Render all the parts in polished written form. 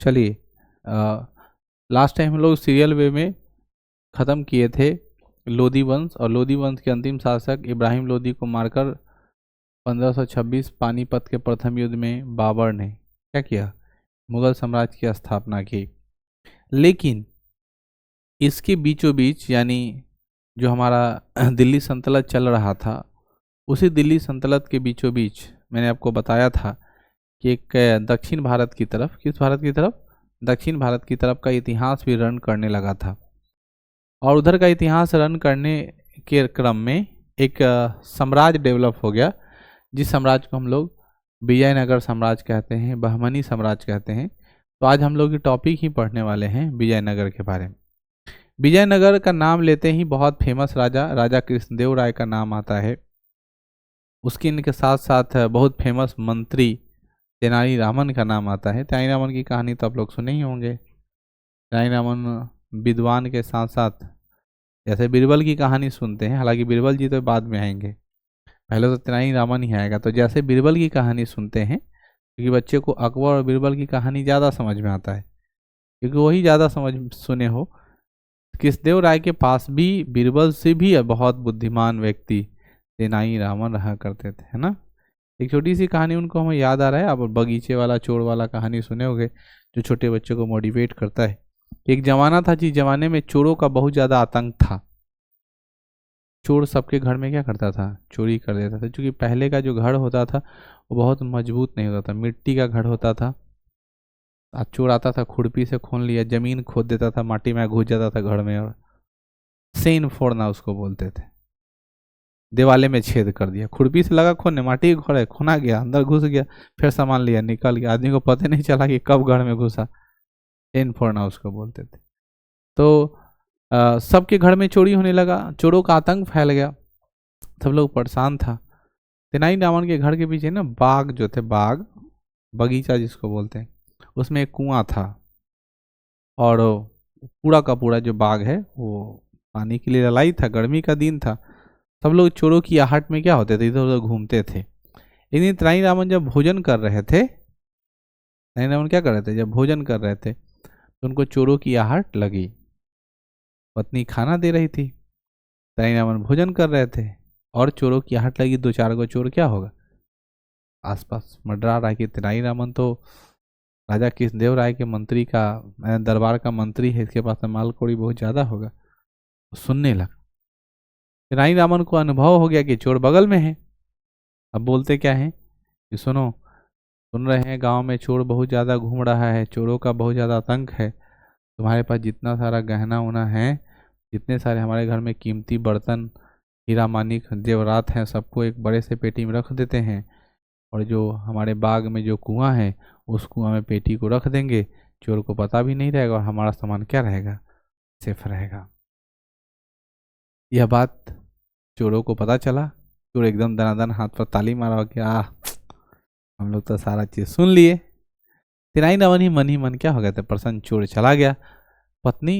चलिए, last time हम लोग सीरियल वे में ख़त्म किए थे लोदी वंश, और लोदी वंश के अंतिम शासक इब्राहिम लोदी को मारकर 1526 पानीपत के प्रथम युद्ध में बाबर ने क्या किया, मुगल साम्राज्य की स्थापना की। लेकिन इसके बीचों बीच, यानी जो हमारा दिल्ली सल्तनत चल रहा था, उसी दिल्ली सल्तनत के बीचों बीच मैंने आपको बताया था कि एक दक्षिण भारत की तरफ, किस भारत की तरफ, दक्षिण भारत की तरफ का इतिहास भी रन करने लगा था। और उधर का इतिहास रन करने के क्रम में एक साम्राज्य डेवलप हो गया, जिस साम्राज्य को हम लोग विजयनगर साम्राज्य कहते हैं, बहमनी साम्राज्य कहते हैं। तो आज हम लोग ये टॉपिक ही पढ़ने वाले हैं विजयनगर के बारे में। विजयनगर का नाम लेते ही बहुत फेमस राजा कृष्णदेव राय का नाम आता है। उसके इनके साथ साथ बहुत फेमस मंत्री तेनाली रामन का नाम आता है। तेनाली रामन की कहानी तो आप लोग सुने ही होंगे। तेनाली रामन विद्वान के साथ साथ जैसे बीरबल की कहानी सुनते हैं, हालांकि बीरबल जी तो बाद में आएंगे, पहले तो तेनाली रामन ही आएगा। तो जैसे बीरबल की कहानी सुनते हैं, क्योंकि बच्चे को अकबर और बीरबल की कहानी ज़्यादा समझ में आता है, क्योंकि वही ज़्यादा समझ सुने हो। कृष्णदेव राय के पास भी बीरबल से भी बहुत बुद्धिमान व्यक्ति तेनाली रामन रहा करते थे, है ना। एक छोटी सी कहानी उनको हमें याद आ रहा है, आप बगीचे वाला चोर वाला कहानी सुने होंगे, जो छोटे बच्चों को मोटिवेट करता है। एक जमाना था जिस जमाने में चोरों का बहुत ज़्यादा आतंक था। चोर सबके घर में क्या करता था, चोरी कर देता था। क्योंकि पहले का जो घर होता था वो बहुत मजबूत नहीं होता था, मिट्टी का घर होता था। आज चोर आता था, खुरपी से खोल लिया, जमीन खोद देता था, माटी में घुस जाता था घर में, और सेन फोड़ना उसको बोलते थे। दिवाले में छेद कर दिया, खुरपी से लगा खोदने, माटी घर है, खुना गया, अंदर घुस गया, फिर सामान लिया, निकल गया, आदमी को पता नहीं चला कि कब घर में घुसा। सेन फोड़ना उसको बोलते थे। तो सबके घर में चोरी होने लगा, चोरों का आतंक फैल गया, सब लोग परेशान था। तेनाली रामन के घर के पीछे ना बाग जो थे, बाग बगीचा जिसको बोलते हैं, उसमें एक कुआं था, और पूरा का पूरा जो बाग है वो पानी के लिए ललाई था, गर्मी का दिन था। सब लोग चोरों की आहट में क्या होते थे, इधर उधर घूमते थे। एक दिन तेनाली रामन जब भोजन कर रहे थे, तेनाली रामन क्या कर रहे थे, जब भोजन कर रहे थे तो उनको चोरों की आहट लगी। पत्नी खाना दे रही थी, तेनाली रामन भोजन कर रहे थे, और चोरों की आहट लगी। दो चार को चोर क्या होगा, आसपास मंडरा रहा कि तेनाली रामन तो राजा कृष्णदेव राय के मंत्री का, दरबार का मंत्री है, इसके पास माल कौड़ी बहुत ज़्यादा होगा। सुनने लगा। तेनाली रामन को अनुभव हो गया कि चोर बगल में है। अब बोलते क्या है कि सुनो, सुन रहे हैं गांव में चोर बहुत ज़्यादा घूम रहा है, चोरों का बहुत ज़्यादा आतंक है। तुम्हारे पास जितना सारा गहना उना है, जितने सारे हमारे घर में कीमती बर्तन, हीरा मानिक जेवरात हैं, सबको एक बड़े से पेटी में रख देते हैं, और जो हमारे बाग में जो कुआं है उस कुआं में पेटी को रख देंगे, चोर को पता भी नहीं रहेगा, और हमारा सामान क्या रहेगा, सेफ रहेगा। यह बात चोरों को पता चला। चोर एकदम दनादन हाथ पर ताली मारा कि हम लोग तो सारा चीज़ सुन लिए। तेनाली रामन ही मन क्या हो गया था, प्रसन्न। चोर चला गया। पत्नी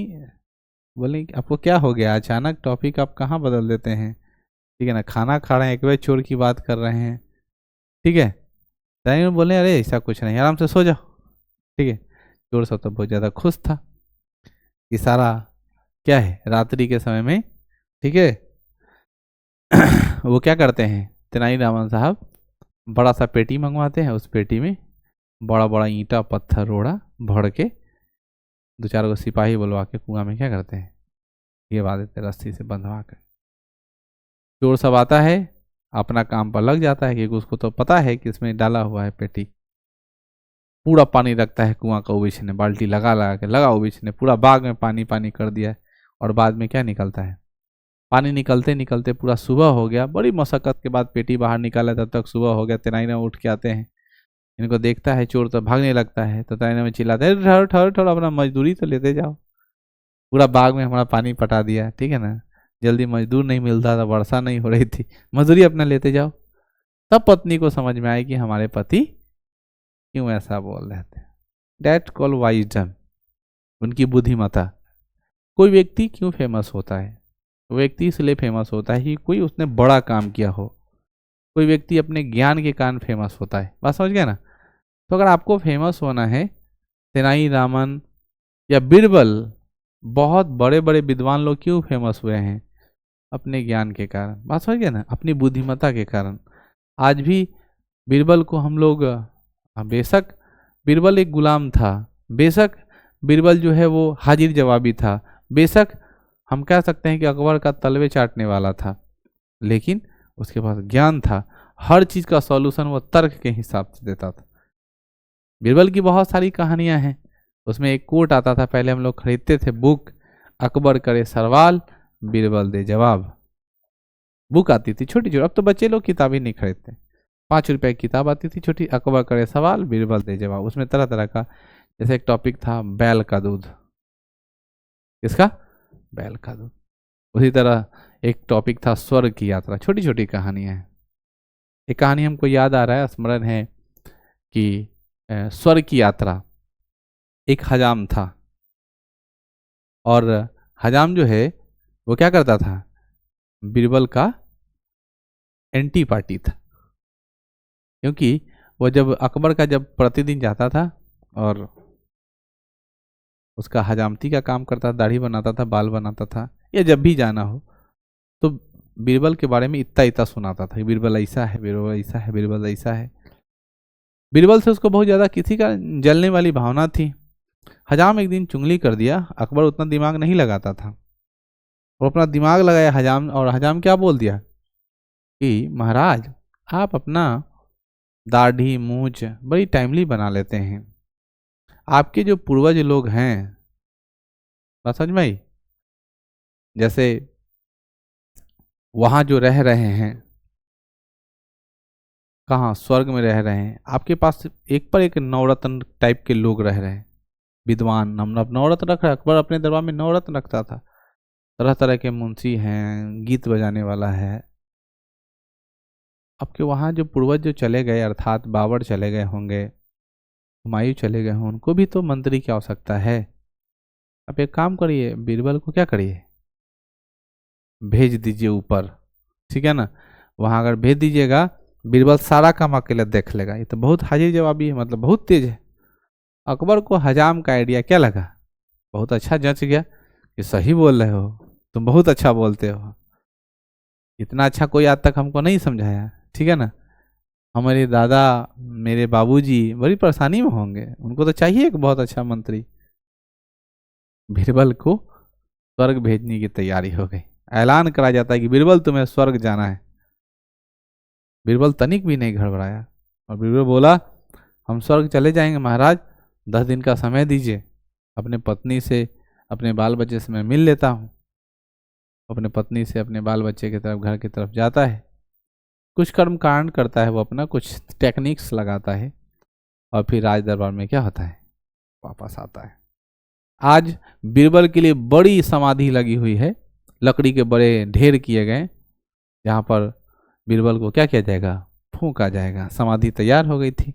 बोली आपको क्या हो गया, अचानक टॉपिक आप कहाँ बदल देते हैं, ठीक है ना, खाना खा रहे हैं, एक बार चोर की बात कर रहे हैं, ठीक है। तेनाली रामन बोले अरे ऐसा कुछ नहीं, आराम से सो जाओ, ठीक है। चोर सब तो बहुत ज़्यादा खुश था कि सारा क्या है, रात्रि के समय में, ठीक है। वो क्या करते हैं, तेनाली रामन साहब बड़ा सा पेटी मंगवाते हैं, उस पेटी में बड़ा बड़ा ईंटा पत्थर रोड़ा भर के, दो चार को सिपाही बुलवा के कुआं में क्या करते हैं, ये बात देते रस्सी से बंधवा कर। चोर सब आता है, अपना काम पर लग जाता है, क्योंकि उसको तो पता है कि इसमें डाला हुआ है पेटी। पूरा पानी रखता है कुआं का उबिछने, बाल्टी लगा लगा के लगा उबिछने, पूरा बाग में पानी पानी कर दिया है। और बाद में क्या निकलता है, पानी निकलते निकलते पूरा सुबह हो गया। बड़ी मशक्कत के बाद पेटी बाहर निकाला, तब तक सुबह हो गया। तेनाली रामन उठ के आते हैं, इनको देखता है चोर तो भागने लगता है। तो तेनाली रामन चिल्लाते हैं ठहरो ठहरो ठहरो, अपना मजदूरी तो लेते जाओ, पूरा बाग में हमारा पानी पटा दिया, ठीक है ना, जल्दी मजदूर नहीं मिलता था, वर्षा नहीं हो रही थी, मजदूरी अपना लेते जाओ। तब पत्नी को समझ में आई कि हमारे पति क्यों ऐसा बोल रहे थे। डैट कॉल वाइजडम, उनकी बुद्धिमता। कोई व्यक्ति क्यों फेमस होता है, व्यक्ति इसलिए फेमस होता है कि कोई उसने बड़ा काम किया हो। कोई व्यक्ति अपने ज्ञान के कारण फेमस होता है, बात समझ गया ना। तो अगर आपको फेमस होना है तेनाली रामन या बीरबल, बहुत बड़े बड़े विद्वान लोग क्यों फेमस हुए हैं? अपने ज्ञान के कारण। बात समझ गए ना, अपनी बुद्धिमत्ता के कारण। आज भी बीरबल को हम लोग, बेशक बीरबल एक गुलाम था, बेशक बीरबल जो है वो हाजिर जवाबी था, बेशक हम कह सकते हैं कि अकबर का तलवे चाटने वाला था, लेकिन उसके पास ज्ञान था। हर चीज का सॉल्यूशन वो तर्क के हिसाब से देता था। बीरबल की बहुत सारी कहानियां हैं। उसमें एक कोट आता था, पहले हम लोग खरीदते थे बुक, अकबर करे सवाल बीरबल दे जवाब। बुक आती थी छोटी छोटी, अब तो बच्चे लोग किताबें नहीं खरीदते। 5 रुपए की किताब आती थी छोटी, अकबर करे सवाल बीरबल दे जवाब। उसमें तरह तरह का, जैसे एक टॉपिक था बैल का दूध। किसका? बैल का दूध। उसी तरह एक टॉपिक था स्वर्ग की यात्रा। छोटी छोटी कहानियां हैं। एक कहानी हमको याद आ रहा है, स्मरण है कि स्वर्ग की यात्रा, एक हजाम था, और हजाम जो है वो क्या करता था? बीरबल का एंटी पार्टी था। क्योंकि वो जब अकबर का जब प्रतिदिन जाता था और उसका हजामती का काम करता था, दाढ़ी बनाता था, बाल बनाता था, या जब भी जाना हो तो बीरबल के बारे में इतना इतना सुनाता था, बीरबल ऐसा है, बीरबल ऐसा है, बीरबल ऐसा है। बीरबल से उसको बहुत ज़्यादा किसी का जलने वाली भावना थी। हजाम एक दिन चुगली कर दिया। अकबर उतना दिमाग नहीं लगाता था, और अपना दिमाग लगाया हजाम, और हजाम क्या बोल दिया कि महाराज आप अपना दाढ़ी मूछ बड़ी टाइमली बना लेते हैं, आपके जो पूर्वज लोग हैं, बात समझ में आई, जैसे वहाँ जो रह रहे हैं, कहाँ स्वर्ग में रह रहे हैं, आपके पास एक पर एक नवरत्न टाइप के लोग रह रहे हैं, विद्वान। हम नवरत्न रख रहे, अकबर अपने दरबार में नवरत्न रखता था। तरह तरह के मुंशी हैं, गीत बजाने वाला है। आपके वहाँ जो पूर्वज जो चले गए, अर्थात बाबर चले गए होंगे, हुमायूं चले गए हों, उनको भी तो मंत्री की आवश्यकता है। आप एक काम करिए, बीरबल को क्या करिए, भेज दीजिए ऊपर, ठीक है ना। वहाँ अगर भेज दीजिएगा, बीरबल सारा काम अकेले देख लेगा। ये तो बहुत हाजिर जवाबी है, मतलब बहुत तेज है। अकबर को हजाम का आइडिया क्या लगा? बहुत अच्छा जच गया कि सही बोल रहे हो, तुम बहुत अच्छा बोलते हो। इतना अच्छा कोई आज तक हमको नहीं समझाया, ठीक है ना। हमारे दादा, मेरे बाबूजी बड़ी परेशानी में होंगे, उनको तो चाहिए एक बहुत अच्छा मंत्री। बीरबल को स्वर्ग भेजने की तैयारी हो गई। ऐलान करा जाता है कि बीरबल तुम्हें स्वर्ग जाना है। बीरबल तनिक भी नहीं घबराया, और बीरबल बोला हम स्वर्ग चले जाएंगे महाराज, 10 दिन का समय दीजिए, अपने पत्नी से, अपने बाल बच्चे से मैं मिल लेता हूँ। अपने पत्नी से, अपने बाल बच्चे की तरफ, घर की तरफ जाता है, कुछ कर्म कांड करता है, वो अपना कुछ टेक्निक्स लगाता है, और फिर राज दरबार में क्या होता है, वापस आता है। आज बीरबल के लिए बड़ी समाधि लगी हुई है, लकड़ी के बड़े ढेर किए गए, जहाँ पर बीरबल को क्या किया जाएगा, फूंका जाएगा। समाधि तैयार हो गई थी,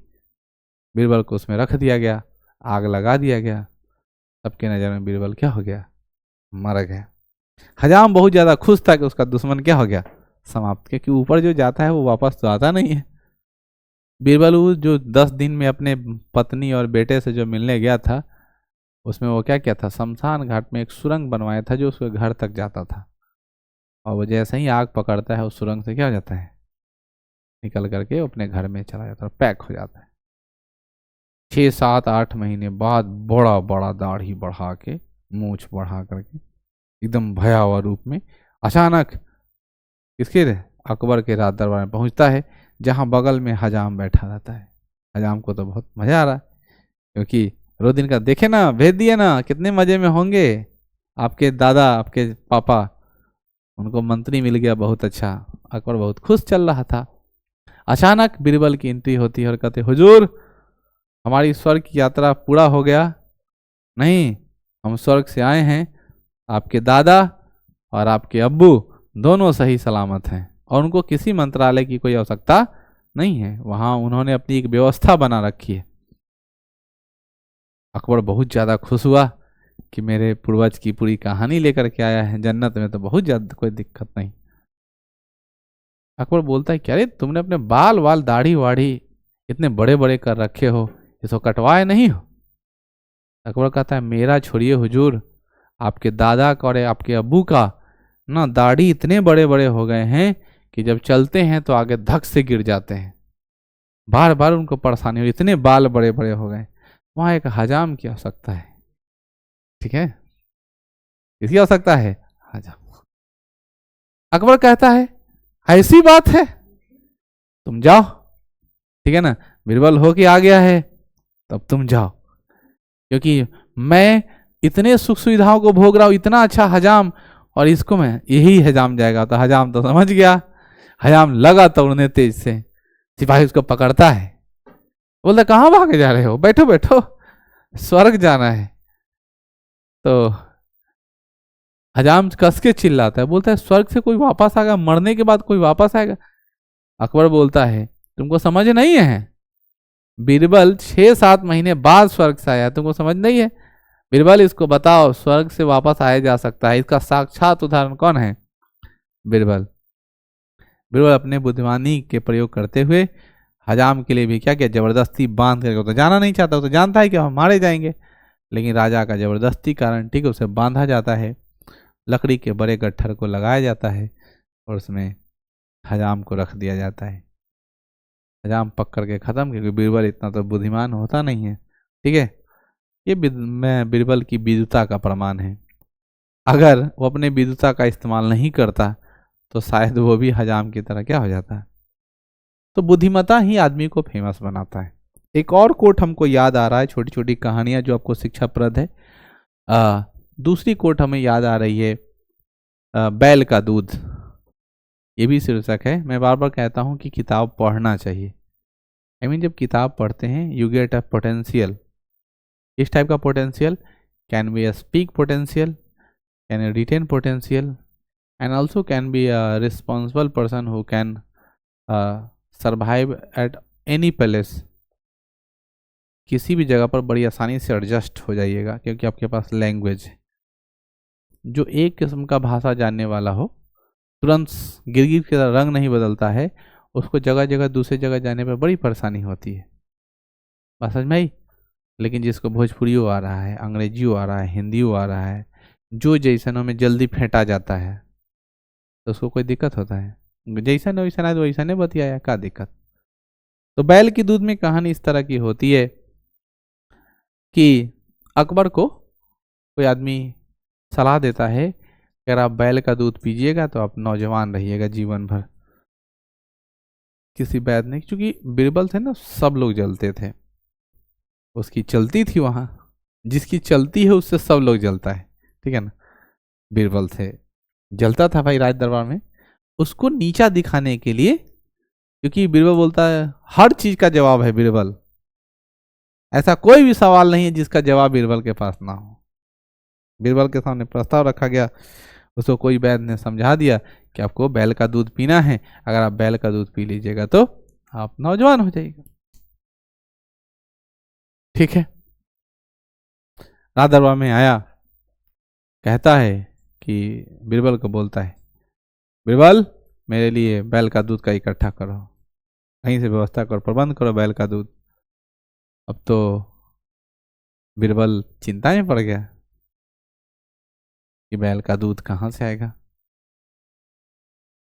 बीरबल को उसमें रख दिया गया, आग लगा दिया गया। सबके नज़र में बीरबल क्या हो गया, मर गया। हजाम बहुत ज़्यादा खुश था कि उसका दुश्मन क्या हो गया, समाप्त, क्योंकि ऊपर जो जाता है वो वापस तो आता नहीं है। बीरबल जो 10 दिन में अपने पत्नी और बेटे से जो मिलने गया था, उसमें वो क्या किया था, शमशान घाट में एक सुरंग बनवाया था जो उसके घर तक जाता था, और वो जैसे ही आग पकड़ता है उस सुरंग से क्या हो जाता है, निकल करके अपने घर में चला जाता है, पैक हो जाता है। 6 7 8 महीने बाद बड़ा बड़ा दाढ़ी बढ़ा के, मूछ बढ़ा करके, एकदम भयावह रूप में अचानक किसके अकबर के राज दरबार में पहुंचता है, जहां बगल में हजाम बैठा रहता है। हजाम को तो बहुत मजा आ रहा है, क्योंकि रोज दिन का देखे ना, भेज दिए ना, कितने मजे में होंगे आपके दादा, आपके पापा, उनको मंत्री मिल गया, बहुत अच्छा। अकबर बहुत खुश चल रहा था। अचानक बीरबल की एंट्री होती है और कहते हुजूर हमारी स्वर्ग की यात्रा पूरा हो गया। नहीं, हम स्वर्ग से आए हैं, आपके दादा और आपके अब्बू दोनों सही सलामत हैं, और उनको किसी मंत्रालय की कोई आवश्यकता नहीं है, वहां उन्होंने अपनी एक व्यवस्था बना रखी है। अकबर बहुत ज़्यादा खुश हुआ कि मेरे पूर्वज की पूरी कहानी लेकर के आया है, जन्नत में तो बहुत ज़्यादा कोई दिक्कत नहीं। अकबर बोलता है कि अरे तुमने अपने बाल वाल दाढ़ी वाढ़ी इतने बड़े बड़े कर रखे हो, इसको कटवाए नहीं हो? अकबर कहता है मेरा छोड़िए हुजूर, आपके दादा का और आपके अब्बू का ना दाढ़ी इतने बड़े बड़े हो गए हैं कि जब चलते हैं तो आगे धक से गिर जाते हैं, बार बार उनको परेशानी हो, इतने बाल बड़े बड़े हो गए। वहां एक हजाम की आवश्यकता है। ठीक है, किसकी आवश्यकता है? हजाम। अकबर कहता है ऐसी बात है, तुम जाओ। ठीक है ना, बीरबल हो के आ गया है, तब तुम जाओ, क्योंकि मैं इतने सुख सुविधाओं को भोग रहा हूं, इतना अच्छा हजाम, और इसको मैं यही हजाम जाएगा। तो हजाम तो समझ गया, हजाम लगा तोड़ने तेज से। सिपाही उसको पकड़ता है, बोलता कहाँ भागे जा रहे हो, बैठो बैठो, स्वर्ग जाना है। तो हजाम कस के चिल्लाता है, बोलता है स्वर्ग से कोई वापस आएगा? मरने के बाद कोई वापस आएगा? अकबर बोलता है तुमको समझ नहीं है, बीरबल 6-7 महीने बाद स्वर्ग से आया, तुमको समझ नहीं है? बीरबल इसको बताओ स्वर्ग से वापस आया जा सकता है, इसका साक्षात उदाहरण कौन है? बीरबल। बीरबल अपने बुद्धिमानी के प्रयोग करते हुए हजाम के लिए भी क्या किया, जबरदस्ती बांध करके, तो जाना नहीं चाहता, तो जानता है कि हम मारे जाएंगे, लेकिन राजा का जबरदस्ती कारण ठीक है उसे बांधा जाता है, लकड़ी के बड़े गट्ठर को लगाया जाता है और उसमें हजाम को रख दिया जाता है। हजाम पक करके खत्म, क्योंकि बीरबल इतना तो बुद्धिमान होता नहीं है। ठीक है, ये मैं बीरबल की विद्वता का प्रमाण है। अगर वो अपने विद्वता का इस्तेमाल नहीं करता तो शायद वो भी हजाम की तरह क्या हो जाता। तो बुद्धिमत्ता ही आदमी को फेमस बनाता है। एक और कोट हमको याद आ रहा है, छोटी छोटी कहानियां जो आपको शिक्षाप्रद है। दूसरी कोट हमें याद आ रही है, बैल का दूध, ये भी शीर्षक है। मैं बार बार कहता हूँ कि किताब पढ़ना चाहिए। जब किताब पढ़ते हैं यू गेट अ पोटेंशियल। इस टाइप का potential can be a speak potential, can a written potential, and also can be a responsible person who can survive at any place. किसी भी जगह पर बड़ी आसानी से एडजस्ट हो जाइएगा, क्योंकि आपके पास लैंग्वेज है। जो एक किस्म का भाषा जानने वाला हो, तुरंत गिरगिट की तरह रंग नहीं बदलता है, उसको जगह जगह दूसरी जगह जाने पर बड़ी परेशानी होती है। बात समझ में आई? लेकिन जिसको भोजपुरी आ रहा है, अंग्रेजी आ रहा है, हिंदी आ रहा है, जो जैसनों में जल्दी फेंटा जाता है, तो उसको कोई दिक्कत होता है? जैसन वैसन आए तो वैसा नहीं बतियाया, क्या दिक्कत? तो बैल की दूध में कहानी इस तरह की होती है कि अकबर को कोई आदमी सलाह देता है कि अगर आप बैल का दूध पीजिएगा तो आप नौजवान रहिएगा जीवन भर। किसी वैद्य ने, क्योंकि बीरबल थे ना, सब लोग जलते थे, उसकी चलती थी वहां, जिसकी चलती है उससे सब लोग जलता है। ठीक है ना, बीरबल थे, जलता था भाई राज दरबार में, उसको नीचा दिखाने के लिए, क्योंकि बीरबल बोलता है हर चीज का जवाब है बीरबल, ऐसा कोई भी सवाल नहीं है जिसका जवाब बीरबल के पास ना हो। बीरबल के सामने प्रस्ताव रखा गया, उसको कोई वैद्य ने समझा दिया कि आपको बैल का दूध पीना है, अगर आप बैल का दूध पी लीजिएगा तो आप नौजवान हो जाइएगा। ठीक है, राज दरबार में आया, कहता है कि बीरबल को बोलता है, बीरबल मेरे लिए बैल का दूध का इकट्ठा करो, कहीं से व्यवस्था करो, प्रबंध करो बैल का दूध। अब तो बीरबल चिंता में पड़ गया कि बैल का दूध कहाँ से आएगा।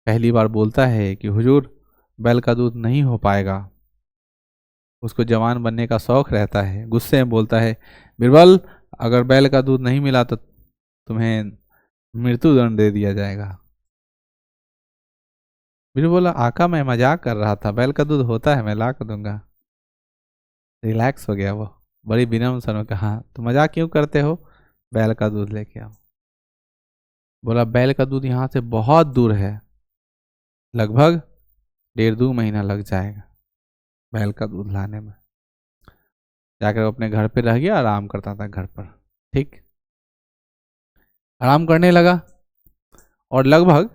पहली बार बोलता है कि हुजूर बैल का दूध नहीं हो पाएगा, उसको जवान बनने का शौक रहता है। गुस्से में बोलता है, बीरबल अगर बैल का दूध नहीं मिला तो तुम्हें मृत्युदंड दे दिया जाएगा। बीरबल बोला, आका मैं मजाक कर रहा था, बैल का दूध होता है, मैं ला कर दूंगा। रिलैक्स हो गया वो, बड़ी विनम्र स्वर में कहा, तो मजाक क्यों करते हो, बैल का दूध लेके आओ। बोला बैल का दूध यहाँ से बहुत दूर है, लगभग 1.5-2 महीना लग जाएगा बैल का दूध लाने में। जाकर वो अपने घर पे रह गया, आराम करता था घर पर। ठीक, आराम करने लगा और लगभग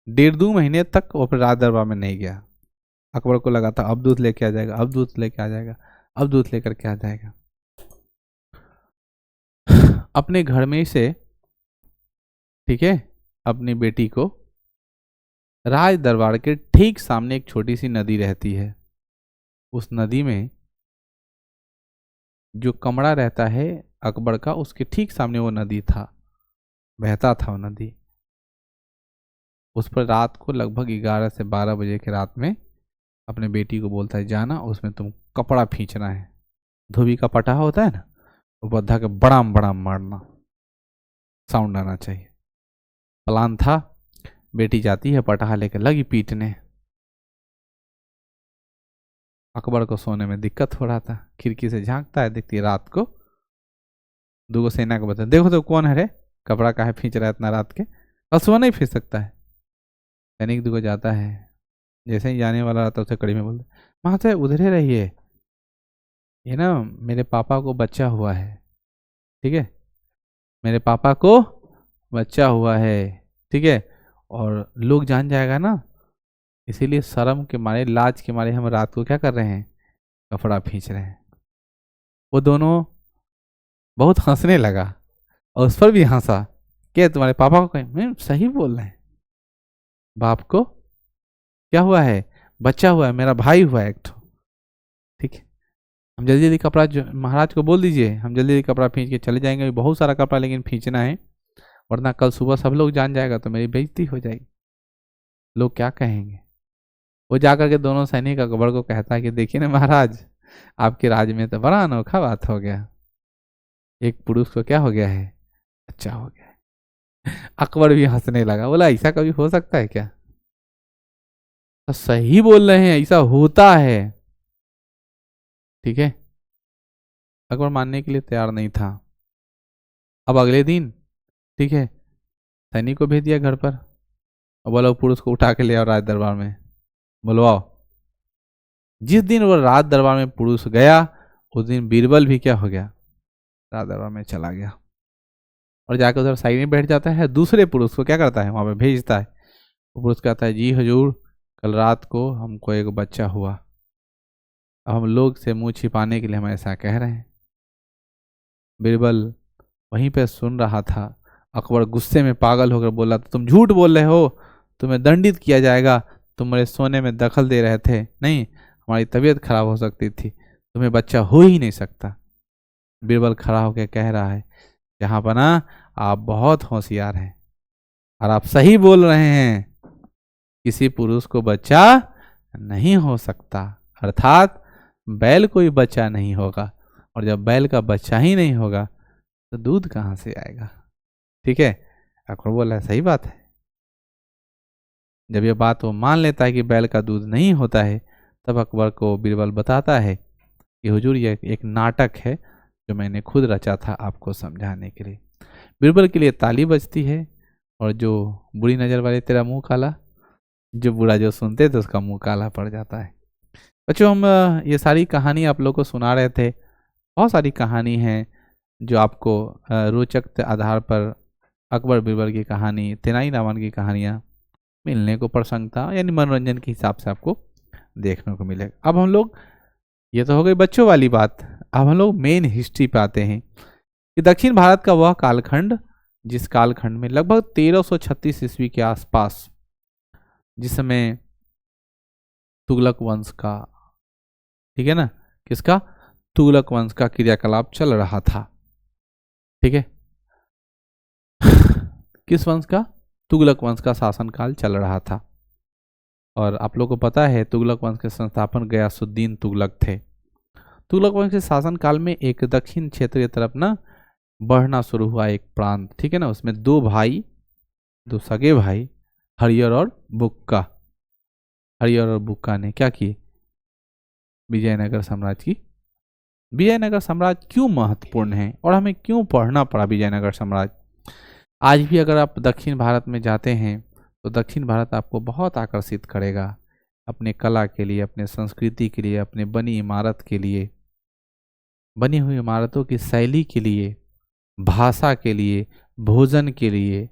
1.5-2 महीने तक वो फिर राज दरबार में नहीं गया। अकबर को लगा था अब दूध लेके आ जाएगा, अब दूध लेके आ जाएगा, अब दूध लेकर के आ जाएगा। अपने घर में से, ठीक है, अपनी बेटी को, राज दरबार के ठीक सामने एक छोटी सी नदी रहती है, उस नदी में जो कमरा रहता है अकबर का, उसके ठीक सामने वो नदी था, बहता था वो नदी। उस पर रात को लगभग 11 से 12 बजे के रात में अपने बेटी को बोलता है जाना, उसमें तुम कपड़ा खींचना है, धोबी का पटाहा होता है ना, वो बद्धा के बड़ाम बड़ाम मारना, साउंड आना चाहिए। प्लान था, बेटी जाती है पटाहा लेकर, लगी पीटने। अकबर को सोने में दिक्कत हो रहा था, खिड़की से झांकता है, देखती है रात को दूगो सेना को बता, देखो तो कौन है रे, कपड़ा काहे खींच रहा है इतना रात के, कल सुबह नहीं फिर सकता है। सैनिक दूगो जाता है, जैसे ही जाने वाला रहता उसे कड़ी में बोलते, वहां से उधर ही रहिए, ये ना मेरे पापा को बच्चा हुआ है, ठीक है, मेरे पापा को बच्चा हुआ है, ठीक है, और लोग जान जाएगा ना, इसीलिए शर्म के मारे, लाज के मारे हम रात को क्या कर रहे हैं, कपड़ा खींच रहे हैं। वो दोनों बहुत हंसने लगा और उस पर भी हंसा, क्या तुम्हारे पापा को कहें, मैं सही बोल रहे हैं, बाप को क्या हुआ है, बच्चा हुआ है, मेरा भाई हुआ है एक ठो, ठीक है, हम जल्दी जल्दी कपड़ा, महाराज को बोल दीजिए हम जल्दी जल्दी कपड़ा खींच के चले जाएंगे, बहुत सारा कपड़ा लेकिन खींचना है, वरना कल सुबह सब लोग जान जाएगा तो मेरी बेइज्जती हो जाएगी, लोग क्या कहेंगे। वो जाकर के दोनों सैनिक अकबर को कहता है कि देखिए ना महाराज, आपके राज में तो बड़ा अनोखा बात हो गया, एक पुरुष को क्या हो गया है, बच्चा हो गया है। अकबर भी हंसने लगा, बोला ऐसा कभी हो सकता है क्या, तो सही बोल रहे हैं, ऐसा होता है, ठीक है। अकबर मानने के लिए तैयार नहीं था। अब अगले दिन, ठीक है, सैनिक को भेज दिया घर पर और बोला पुरुष को उठा के ले आओ राज दरबार में, बुलवाओ। जिस दिन वो राज दरबार में पुरुष गया, उस दिन बीरबल भी क्या हो गया, राज दरबार में चला गया और जाकर उधर साइड में बैठ जाता है। दूसरे पुरुष को क्या करता है, वहां पे भेजता है। वो पुरुष कहता है जी हजूर, कल रात को हमको एक बच्चा हुआ, अब हम लोग से मुंह छिपाने के लिए हम ऐसा कह रहे हैं। बीरबल वहीं पे सुन रहा था। अकबर गुस्से में पागल होकर बोला, तो तुम झूठ बोल रहे हो, तुम्हें दंडित किया जाएगा, तुम मेरे सोने में दखल दे रहे थे, नहीं हमारी तबीयत खराब हो सकती थी, तुम्हें बच्चा हो ही नहीं सकता। बीरबल खड़ा होकर कह रहा है, जहां बना आप बहुत होशियार हैं और आप सही बोल रहे हैं, किसी पुरुष को बच्चा नहीं हो सकता, अर्थात बैल कोई बच्चा नहीं होगा, और जब बैल का बच्चा ही नहीं होगा तो दूध कहाँ से आएगा, ठीक है। अकबर बोला सही बात है। जब ये बात वो मान लेता है कि बैल का दूध नहीं होता है, तब अकबर को बीरबल बताता है कि हुजूर ये एक नाटक है जो मैंने खुद रचा था आपको समझाने के लिए। बीरबल के लिए ताली बजती है, और जो बुरी नज़र वाले तेरा मुंह काला, जो बुरा जो सुनते थे उसका मुंह काला पड़ जाता है। बच्चों हम ये सारी कहानी आप लोग को सुना रहे थे, बहुत सारी कहानी हैं जो आपको रोचक आधार पर अकबर बीरबल की कहानी, तेनाली रामन की कहानियाँ मिलने को प्रसंग था, यानी मनोरंजन के हिसाब से आपको देखने को मिलेगा। अब हम लोग, ये तो हो गई बच्चों वाली बात, अब हम लोग मेन हिस्ट्री पे आते हैं कि दक्षिण भारत का वह कालखंड जिस कालखंड में लगभग 1336 ईस्वी के आसपास, जिस समय तुगलक वंश का, ठीक है ना, किसका, तुगलक वंश का क्रियाकलाप चल रहा था, ठीक है। किस वंश का, तुगलक वंश का शासनकाल चल रहा था। और आप लोगों को पता है तुगलक वंश के संस्थापन गयासुद्दीन तुगलक थे। तुगलक वंश के शासनकाल में एक दक्षिण क्षेत्र की तरफ ना बढ़ना शुरू हुआ एक प्रांत, ठीक है ना, उसमें दो भाई, दो सगे भाई, हरियर और बुक्का, हरियर और बुक्का ने क्या की, विजयनगर साम्राज्य की। विजयनगर साम्राज्य क्यों महत्वपूर्ण है और हमें क्यों पढ़ना पड़ा विजयनगर साम्राज्य। आज भी अगर आप दक्षिण भारत में जाते हैं तो दक्षिण भारत आपको बहुत आकर्षित करेगा, अपने कला के लिए, अपने संस्कृति के लिए, अपने बनी इमारत के लिए, बनी हुई इमारतों की शैली के लिए, भाषा के लिए, भोजन के लिए,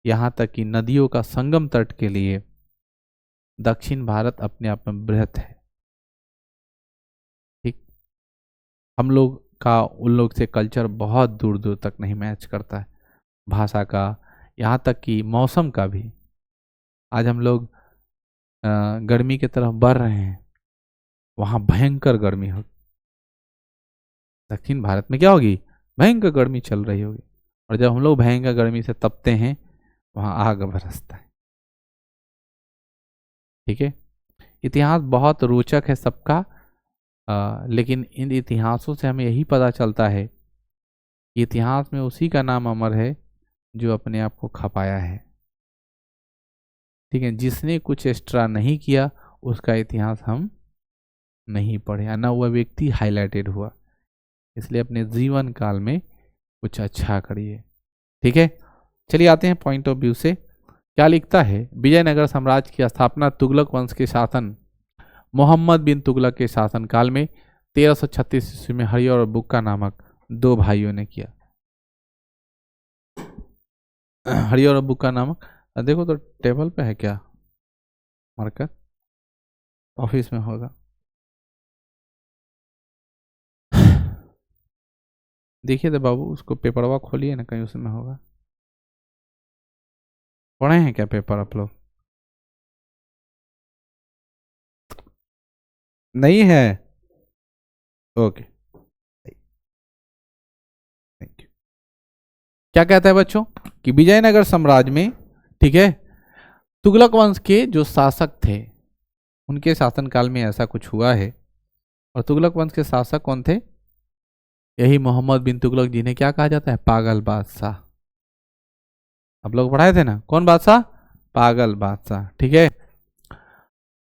यहाँ तक कि नदियों का संगम तट के लिए दक्षिण भारत अपने आप में बृहत है, ठीक। हम लोग का उन लोग से कल्चर बहुत दूर दूर तक नहीं मैच करता है, भाषा का, यहाँ तक कि मौसम का भी। आज हम लोग गर्मी की तरफ बढ़ रहे हैं, वहाँ भयंकर गर्मी होगी, दक्षिण भारत में क्या होगी, भयंकर गर्मी चल रही होगी, और जब हम लोग भयंकर गर्मी से तपते हैं वहाँ आग बरसता है। ठीक है, इतिहास बहुत रोचक है सबका, लेकिन इन इतिहासों से हमें यही पता चलता है कि इतिहास में उसी का नाम अमर है जो अपने आप को खपाया है। ठीक है, जिसने कुछ एक्स्ट्रा नहीं किया उसका इतिहास हम नहीं पढ़े, ना वह व्यक्ति हाईलाइटेड हुआ। इसलिए अपने जीवन काल में कुछ अच्छा करिए। ठीक है, चलिए आते हैं पॉइंट ऑफ व्यू से। क्या लिखता है, विजयनगर साम्राज्य की स्थापना तुगलक वंश के शासन मोहम्मद बिन तुगलक के शासनकाल में 1336 ईस्वी में हरियर और बुक्का नामक दो भाइयों ने किया। हरियर और बुक्का नामक, देखो तो टेबल पे है क्या मार्कर, ऑफिस में होगा। देखिए तो बाबू उसको पेपरवा खोलिए ना, कहीं उसमें होगा। पढ़े हैं क्या पेपर आप लोग? नहीं है, ओके थैंक यू। क्या कहता है बच्चों कि विजयनगर साम्राज्य में, ठीक है, तुगलक वंश के जो शासक थे उनके शासनकाल में ऐसा कुछ हुआ है। और तुगलक वंश के शासक कौन थे? यही मोहम्मद बिन तुगलक, जिन्हें क्या कहा जाता है? पागल बादशाह। आप लोग पढ़ाए थे ना, कौन बादशाह? पागल बादशाह। ठीक है,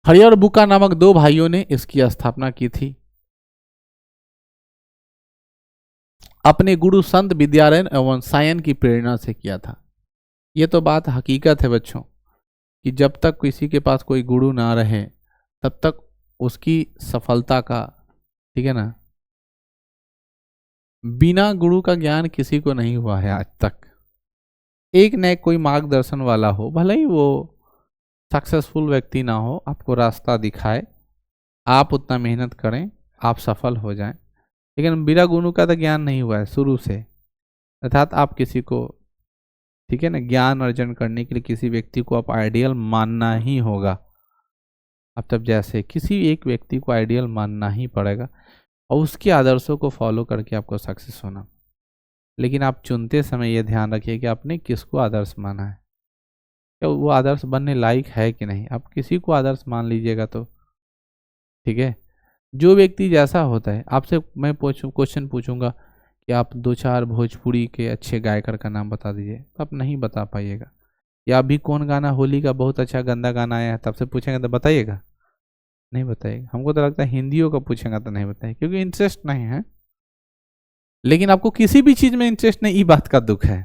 हरियर और बुक्का नामक दो भाइयों ने इसकी स्थापना की थी। अपने गुरु संत विद्यारण्य एवं सायन की प्रेरणा से किया था। यह तो बात हकीकत है बच्चों कि जब तक किसी के पास कोई गुरु ना रहे तब तक उसकी सफलता का, ठीक है ना, बिना गुरु का ज्ञान किसी को नहीं हुआ है आज तक। एक न कोई मार्गदर्शन वाला हो, भले ही वो सक्सेसफुल व्यक्ति ना हो, आपको रास्ता दिखाए, आप उतना मेहनत करें, आप सफल हो जाएं, लेकिन बिना गुरु का तो ज्ञान नहीं हुआ है शुरू से। अर्थात आप किसी को, ठीक है ना, ज्ञान अर्जन करने के लिए किसी व्यक्ति को आप आइडियल मानना ही होगा। अब तब जैसे किसी एक व्यक्ति को आइडियल मानना ही पड़ेगा और उसके आदर्शों को फॉलो करके आपको सक्सेस होना। लेकिन आप चुनते समय ये ध्यान रखिए कि आपने किसको आदर्श माना है, क्या वो आदर्श बनने लायक है कि नहीं। आप किसी को आदर्श मान लीजिएगा तो, ठीक है, जो व्यक्ति जैसा होता है, आपसे मैं क्वेश्चन पूछूंगा कि आप दो चार भोजपुरी के अच्छे गायकर का नाम बता दीजिए, तो आप नहीं बता पाइएगा। या अभी कौन गाना होली का बहुत अच्छा गंदा गाना आया है, तब से पूछेंगे तो बताइएगा, नहीं बताइएगा। हमको तो लगता है हिंदियों का पूछेंगे तो नहीं बताइए, क्योंकि इंटरेस्ट नहीं है। लेकिन आपको किसी भी चीज़ में इंटरेस्ट नहीं, ये बात का दुख है।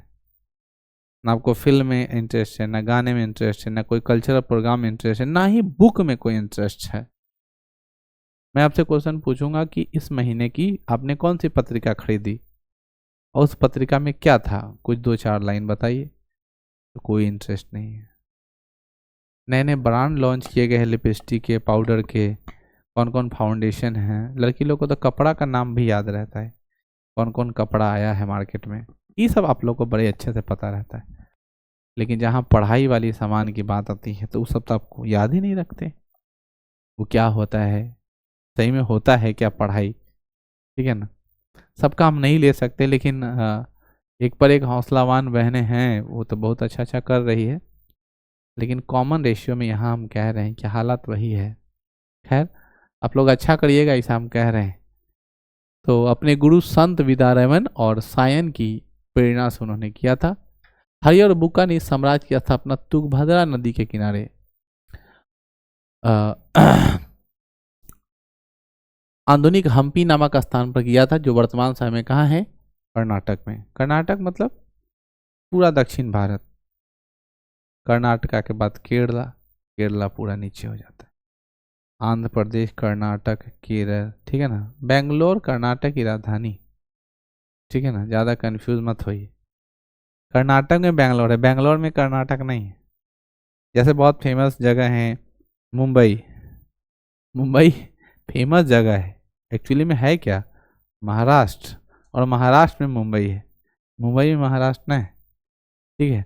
ना आपको फिल्म में इंटरेस्ट है, ना गाने में इंटरेस्ट है, ना कोई कल्चरल प्रोग्राम में इंटरेस्ट है, ना ही बुक में कोई इंटरेस्ट है। मैं आपसे क्वेश्चन पूछूंगा कि इस महीने की आपने कौन सी पत्रिका खरीदी और उस पत्रिका में क्या था, कुछ दो चार लाइन बताइए। तो कोई इंटरेस्ट नहीं है। नए नए ब्रांड लॉन्च किए गए हैं लिपस्टिक के, पाउडर के, कौन कौन फाउंडेशन है। लड़की लोग को तो कपड़ा का नाम भी याद रहता है, कौन कौन कपड़ा आया है मार्केट में, ये सब आप लोग को बड़े अच्छे से पता रहता है। लेकिन जहाँ पढ़ाई वाली सामान की बात आती है तो वो सब तो आपको याद ही नहीं रखते। वो क्या होता है, सही में होता है क्या पढ़ाई, ठीक है ना। सबका हम नहीं ले सकते, लेकिन एक पर एक हौसलावान बहनें हैं, वो तो बहुत अच्छा अच्छा कर रही है। लेकिन कॉमन रेशियो में यहाँ हम कह रहे हैं कि हालत वही है। खैर, आप लोग अच्छा करिएगा, ऐसा हम कह रहे हैं। तो अपने गुरु संत विद्यारण्य और सायन की प्रेरणा से उन्होंने किया था। हरियर बुक्का ने इस साम्राज्य की स्थापना तुंगभद्रा नदी के किनारे आधुनिक हम्पी नामक स्थान पर किया था, जो वर्तमान समय में कहाँ है? कर्नाटक में। कर्नाटक मतलब पूरा दक्षिण भारत। कर्नाटका के बाद केरला, केरला पूरा नीचे हो जाता है। आंध्र प्रदेश, कर्नाटक, केरल, ठीक है ना। बेंगलोर कर्नाटक की राजधानी, ठीक है ना, ज़्यादा कंफ्यूज मत होइए। कर्नाटक में बेंगलोर है, बेंगलोर में कर्नाटक नहीं है। जैसे बहुत फेमस जगह है मुंबई, मुंबई फेमस जगह है, एक्चुअली में है क्या? महाराष्ट्र, और महाराष्ट्र में मुंबई है। मुंबई में महाराष्ट्र नहीं, ठीक है।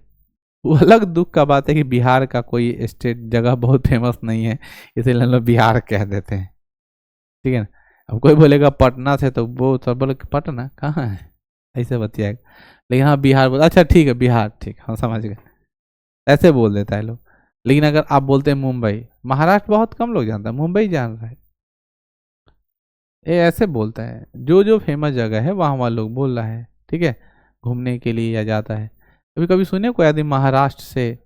वो अलग दुख का बात है कि बिहार का कोई स्टेट जगह बहुत फेमस नहीं है, इसीलिए लोग बिहार कह देते हैं, ठीक है ना। अब कोई बोलेगा पटना से, तो वो सब बोले पटना कहाँ है, ऐसे बतियाएगा। लेकिन हाँ बिहार बोल, अच्छा ठीक है बिहार, ठीक, हम समझ गए, ऐसे बोल देता है लोग। लेकिन अगर आप बोलते हैं मुंबई, महाराष्ट्र बहुत कम लोग जानता है, मुंबई जान रहा है, ये ऐसे बोलता है। जो जो फेमस जगह है वहाँ वहाँ लोग बोल रहा है, ठीक है, घूमने के लिए या जाता है। कभी कभी सुने कोई आदमी महाराष्ट्र से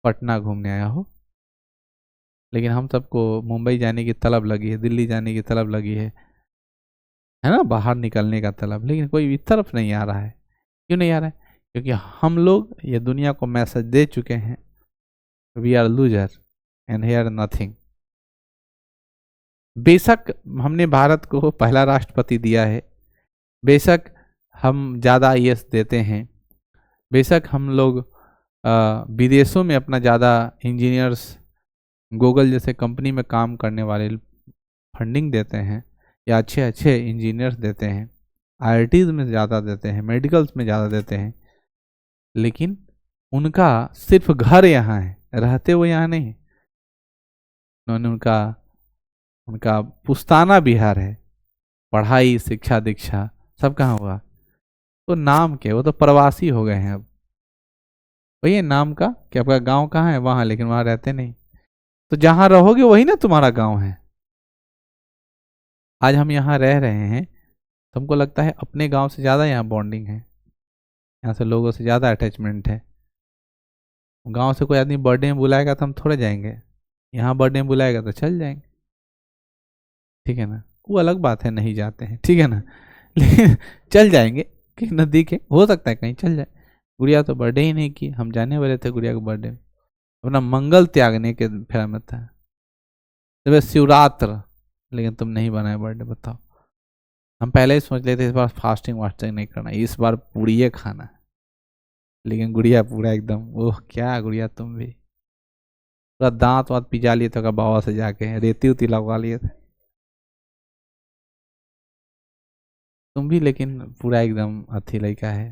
पटना घूमने आया हो, लेकिन हम सबको मुंबई जाने की तलब लगी है, दिल्ली जाने की तलब लगी है ना, बाहर निकलने का तलब, लेकिन कोई इस तरफ नहीं आ रहा है। क्यों नहीं आ रहा है? क्योंकि हम लोग ये दुनिया को मैसेज दे चुके हैं, we are loser and here nothing. बेशक हमने भारत को पहला राष्ट्रपति दिया है, बेशक हम ज़्यादा आईएएस देते हैं, बेशक हम लोग विदेशों में अपना ज़्यादा इंजीनियर्स, गूगल जैसे कंपनी में काम करने वाले फंडिंग देते हैं, या अच्छे अच्छे इंजीनियर्स देते हैं, आईआईटीज़ में ज़्यादा देते हैं, मेडिकल्स में ज़्यादा देते हैं, लेकिन उनका सिर्फ घर यहाँ है, रहते वो यहाँ नहीं। उन्होंने उनका उनका पुश्ताना बिहार है, पढ़ाई शिक्षा दीक्षा सब कहाँ हुआ? तो नाम के वो तो प्रवासी हो गए हैं अब। वही नाम का कि आपका गांव कहाँ है वहाँ, लेकिन वहाँ रहते नहीं। तो जहाँ रहोगे वही ना तुम्हारा गांव है। आज हम यहाँ रह रहे हैं, तुमको लगता है अपने गांव से ज़्यादा यहाँ बॉन्डिंग है, यहाँ से लोगों से ज़्यादा अटैचमेंट है। गांव से कोई आदमी बर्थडे में बुलाएगा तो हम थोड़े जाएंगे, यहाँ बर्थडे में बुलाएगा तो चल जाएंगे, ठीक है ना, वो अलग बात है, नहीं जाते हैं, ठीक है ना, लेकिन चल जाएंगे कि नज़दीक है, हो सकता है कहीं चल जाए। गुड़िया तो बर्थडे ही नहीं की, हम जाने वाले थे गुड़िया के बर्थडे में, अपना मंगल त्यागने के फेरा में था, जब शिवरात्र, लेकिन तुम नहीं बनाए बर्थडे, बताओ। हम पहले ही सोच लेते इस बार फास्टिंग वास्टिंग नहीं करना, इस बार पूड़िए खाना है, लेकिन गुड़िया पूरा एकदम, ओह क्या गुड़िया तुम भी पूरा दांत वात पिजा लिए थे बाबा से जाके, रेती उती लगवा लिए थे तुम भी, लेकिन पूरा एकदम अथी लड़का है,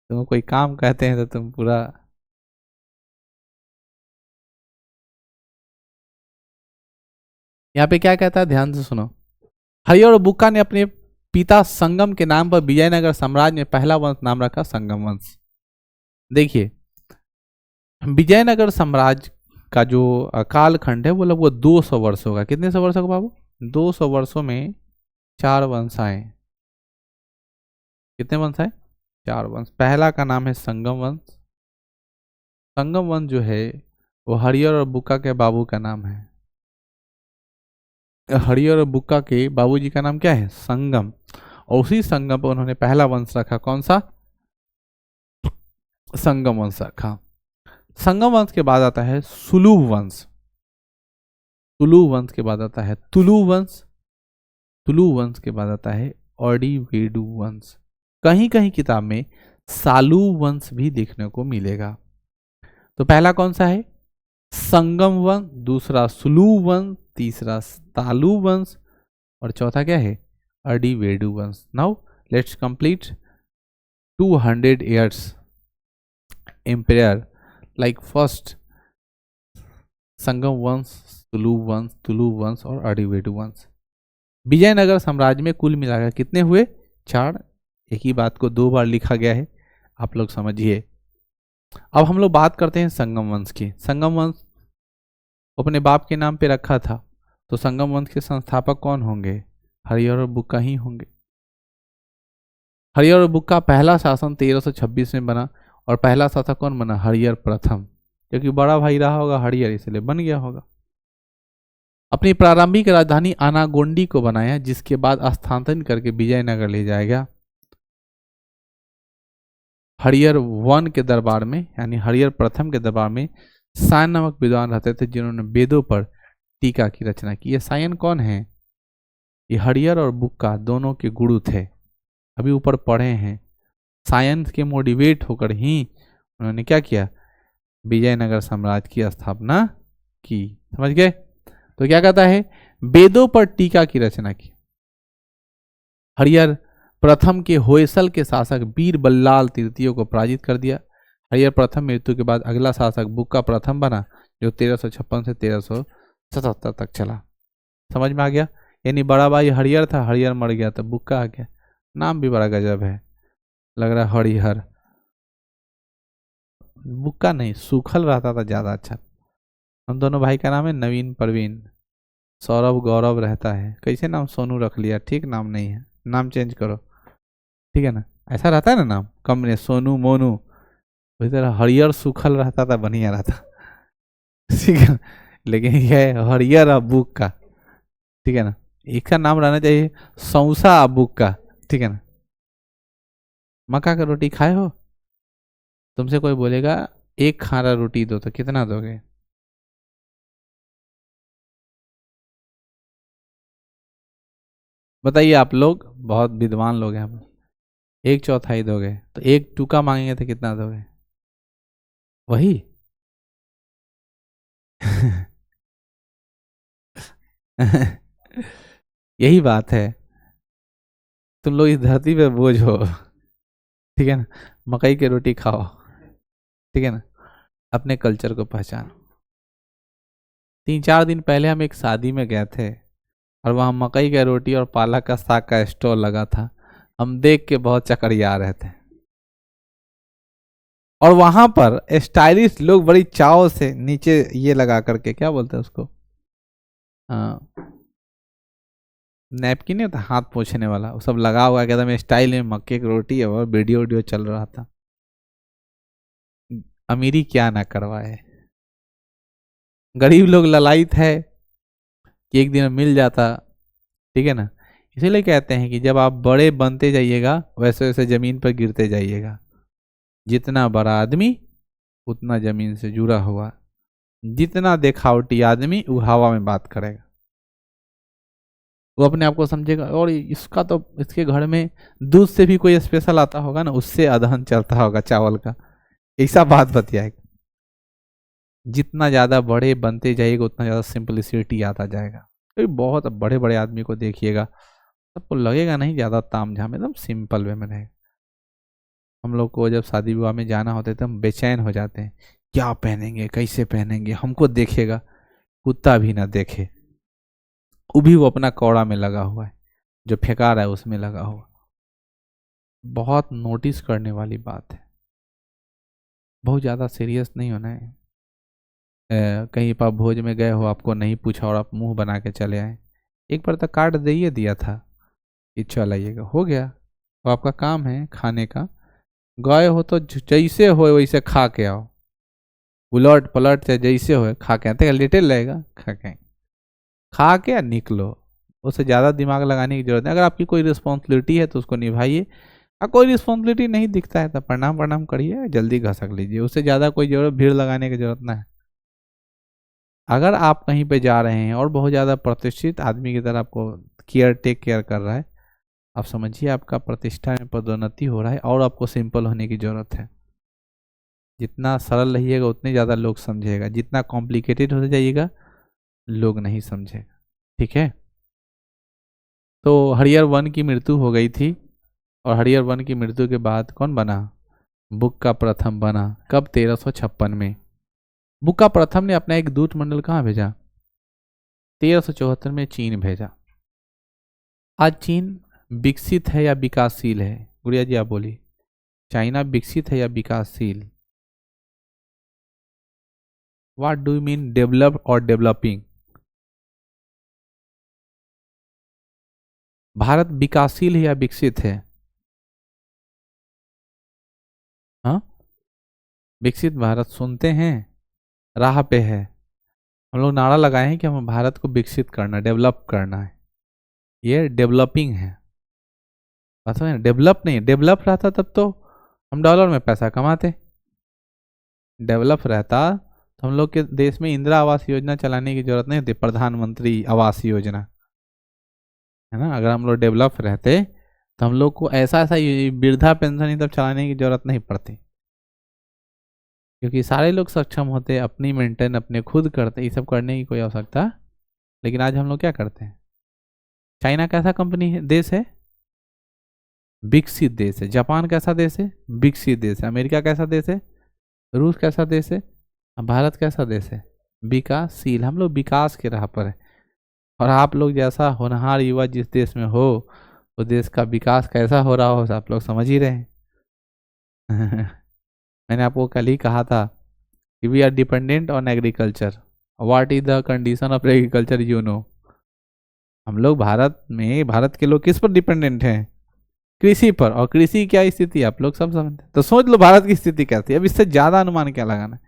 तुम कोई काम कहते हैं तो तुम पूरा। यहाँ पे क्या कहता है, ध्यान से सुनो। हरियर और बुक्का ने अपने पिता संगम के नाम पर विजयनगर साम्राज्य में पहला वंश नाम रखा संगम वंश। देखिए विजयनगर साम्राज्य का जो कालखंड है वो लगभग 200 वर्षों का, कितने सौ वर्षों का बाबू? 200 वर्षों में 4 वंश आए। कितने वंश आए? 4 वंश। पहला का नाम है संगम वंश। संगम वंश जो है वो हरियर और बुक्का के बाबू का नाम है। हरियर और बुक्का के बाबूजी का नाम क्या है? संगम। और उसी संगम पर उन्होंने पहला वंश रखा, कौन सा? संगम वंश रखा। संगम वंश के बाद आता है सुलू वंश। तुलु वंश के बाद आता है तुलु वंश। तुलु वंश के बाद आता है ऑर्डीवेडु वंश। कहीं कहीं किताब में सालू वंश भी देखने को मिलेगा। तो पहला कौन सा है? संगम वंश, दूसरा सुलू वंश, तीसरा तालु वंश और चौथा क्या है? ऑर्डीवेडु वंश। Now let's complete 200 years empire like first Sangama वंश, तुलु वंश और ऑर्डीवेडु वंश। विजयनगर साम्राज्य में कुल मिलाकर कितने हुए? 4। एक ही बात को 2 बार लिखा गया है, आप लोग समझिए। अब हम लोग बात करते हैं संगम वंश की। संगम वंश अपने बाप के नाम पे रखा था, तो संगम वंश के संस्थापक कौन होंगे? हरियर और बुक्का ही होंगे। हरियर और बुक्का पहला शासन 1326 में बना, और पहला शासक कौन बना? हरियर प्रथम, क्योंकि बड़ा भाई रहा होगा हरियर, इसलिए बन गया होगा। अपनी प्रारंभिक राजधानी आनागोंडी को बनाया, जिसके बाद स्थानांतरित करके विजयनगर ले जाएगा। हरियर वन के दरबार में, यानी हरियर प्रथम के दरबार में सायन नामक विद्वान रहते थे, जिन्होंने वेदों पर टीका की रचना की। ये सायन कौन है? ये हरियर और बुक्का दोनों के गुरु थे, अभी ऊपर पढ़े हैं। सायन के मोटिवेट होकर ही उन्होंने क्या किया? विजयनगर साम्राज्य की स्थापना की। समझ गए? तो क्या कहता है? वेदों पर टीका की रचना की। हरियर प्रथम के होयसल के शासक वीर बल्लाल तृतीय को पराजित कर दिया। हरियर प्रथम मृत्यु के बाद अगला शासक बुक्का प्रथम बना, जो 1356 से 1377 तक चला। समझ में आ गया? यानी बड़ा भाई हरियर था, हरियर मर गया तो बुक्का आ गया, नाम भी बड़ा गजब है, लग रहा है हरिहर। बुक्का नहीं, सूखल रहता था ज़्यादा अच्छा। हम दोनों भाई का नाम है नवीन प्रवीण। सौरभ गौरव रहता है, कैसे नाम सोनू रख लिया, ठीक नाम नहीं है, नाम चेंज करो, ठीक है ना। ऐसा रहता है ना नाम कम में, सोनू मोनू, उसी तरह हरियर सूखल रहता था, बढ़िया रहता। ठीक है ना? लेकिन यह हरियर बुक का, ठीक है ना। इसका नाम रहना चाहिए सौसा बुक का, ठीक है ना। मक्का का रोटी खाए हो? तुमसे कोई बोलेगा एक खाना रोटी दो तो कितना दोगे? बताइए, आप लोग बहुत विद्वान लोग हैं, आप एक चौथाई दोगे, तो एक टुका मांगेंगे तो कितना दोगे? वही। यही बात है, तुम लोग इस धरती पे बोझ हो, ठीक है ना। मकई की रोटी खाओ, ठीक है ना, अपने कल्चर को पहचानो। 3-4 दिन पहले हम एक शादी में गए थे, और वहाँ मकई की रोटी और पालक का साग का स्टॉल लगा था। हम देख के बहुत चकरिया रहे थे, और वहां पर स्टाइलिश लोग बड़ी चाव से नीचे ये लगा करके, क्या बोलते हैं उसको, नैपकिन नहीं होता हाथ पोंछने वाला, वो सब लगा हुआ एकदम स्टाइल में, मक्के की रोटी है, और वीडियो वीडियो चल रहा था। अमीरी क्या ना करवाए, गरीब लोग ललायत है कि एक दिन मिल जाता, ठीक है ना। इसीलिए कहते हैं कि जब आप बड़े बनते जाइएगा, वैसे वैसे जमीन पर गिरते जाइएगा। जितना बड़ा आदमी उतना जमीन से जुड़ा हुआ, जितना देखावटी आदमी वो हवा में बात करेगा, वो अपने आप को समझेगा, और इसका तो इसके घर में दूध से भी कोई स्पेशल आता होगा ना, उससे अदहन चलता होगा चावल का, ऐसा बात बतियाएगा। जितना ज़्यादा बड़े बनते जाइएगा उतना ज़्यादा सिंपलिसिटी आता जाएगा। तो बहुत बड़े बड़े आदमी को देखिएगा, सबको लगेगा नहीं ज़्यादा ताम झाम, एकदम सिंपल वे में रहेगा। हम लोग को जब शादी विवाह में जाना होता है तो हम बेचैन हो जाते हैं, क्या पहनेंगे, कैसे पहनेंगे, हमको देखेगा, कुत्ता भी ना देखे, वो भी वो अपना कौड़ा में लगा हुआ है, जो फेंका रहा है उसमें लगा हुआ। बहुत नोटिस करने वाली बात है, बहुत ज़्यादा सीरियस नहीं होना है। कहीं पर भोज में गए हो, आपको नहीं पूछा और आप मुंह बना के चले आए, एक बार तो कार्ड दे ही दिया था कि चल आइएगा, हो गया, तो आपका काम है खाने का। गए हो तो जैसे हो वैसे खा के आओ, उलट पलट से जैसे हो खा के आते, लेटे रहेगा, खा के निकलो। उससे ज़्यादा दिमाग लगाने की जरूरत नहीं। अगर आपकी कोई रिस्पॉन्सिबिलिटी है तो उसको निभाइए, और कोई रिस्पॉन्सिबिलिटी नहीं दिखता है तो प्रणाम प्रणाम करिए, जल्दी घसक लीजिए, उससे ज़्यादा कोई जरूरत भीड़ लगाने की जरूरत ना है। अगर आप कहीं पे जा रहे हैं और बहुत ज़्यादा प्रतिष्ठित आदमी की तरह आपको टेक केयर कर रहा है, आप समझिए आपका प्रतिष्ठा में पदोन्नति हो रहा है, और आपको सिंपल होने की ज़रूरत है। जितना सरल रहिएगा उतने ज़्यादा लोग समझेगा, जितना कॉम्प्लिकेटेड होते जाइएगा लोग नहीं समझेगा, ठीक है। तो हरियर वन की मृत्यु हो गई थी, और हरियर वन की मृत्यु के बाद कौन बना? बुक का प्रथम बना। कब? 1356 में। बुक का प्रथम ने अपना एक दूत मंडल कहाँ भेजा? 1374 में चीन भेजा। आज चीन विकसित है या विकासशील है? गुड़िया जी आप बोली, चाइना विकसित है या विकासशील? What do you mean develop और डेवलपिंग? भारत विकासशील है या विकसित है? हाँ, विकसित भारत सुनते हैं, राह पे है। हम लोग नारा लगाए हैं कि हमें भारत को विकसित करना, डेवलप करना है, ये डेवलपिंग है। बात है, डेवलप नहीं, डेवलप रहता तब तो हम डॉलर में पैसा कमाते। डेवलप रहता तो हम लोग के देश में इंदिरा आवास योजना चलाने की जरूरत नहीं होती, प्रधानमंत्री आवास योजना, है ना। अगर हम लोग डेवलप रहते तो हम लोग को ऐसा ऐसा वृद्धा पेंशन ही तब चलाने की जरूरत नहीं पड़ती, क्योंकि सारे लोग सक्षम होते, अपनी मेंटेन अपने खुद करते, ये सब करने की कोई आवश्यकता। लेकिन आज हम लोग क्या करते हैं? चाइना कैसा कंपनी है, देश है? विकसित देश है। जापान कैसा देश है? विकसित देश है। अमेरिका कैसा देश है? रूस कैसा देश है? भारत कैसा देश है? विकासशील। हम लोग विकास के राह पर है, और आप लोग जैसा होनहार युवा जिस देश में हो तो देश का विकास कैसा हो रहा हो आप लोग समझ ही रहे हैं। मैंने आपको कल ही कहा था कि we are dependent on agriculture. What is the condition of agriculture you know. हम लोग भारत में, भारत के लोग किस पर डिपेंडेंट हैं? कृषि पर। और कृषि की क्या स्थिति आप लोग सब समझते हैं। तो सोच लो भारत की स्थिति कैसी है। अब इससे ज्यादा अनुमान क्या लगाना है,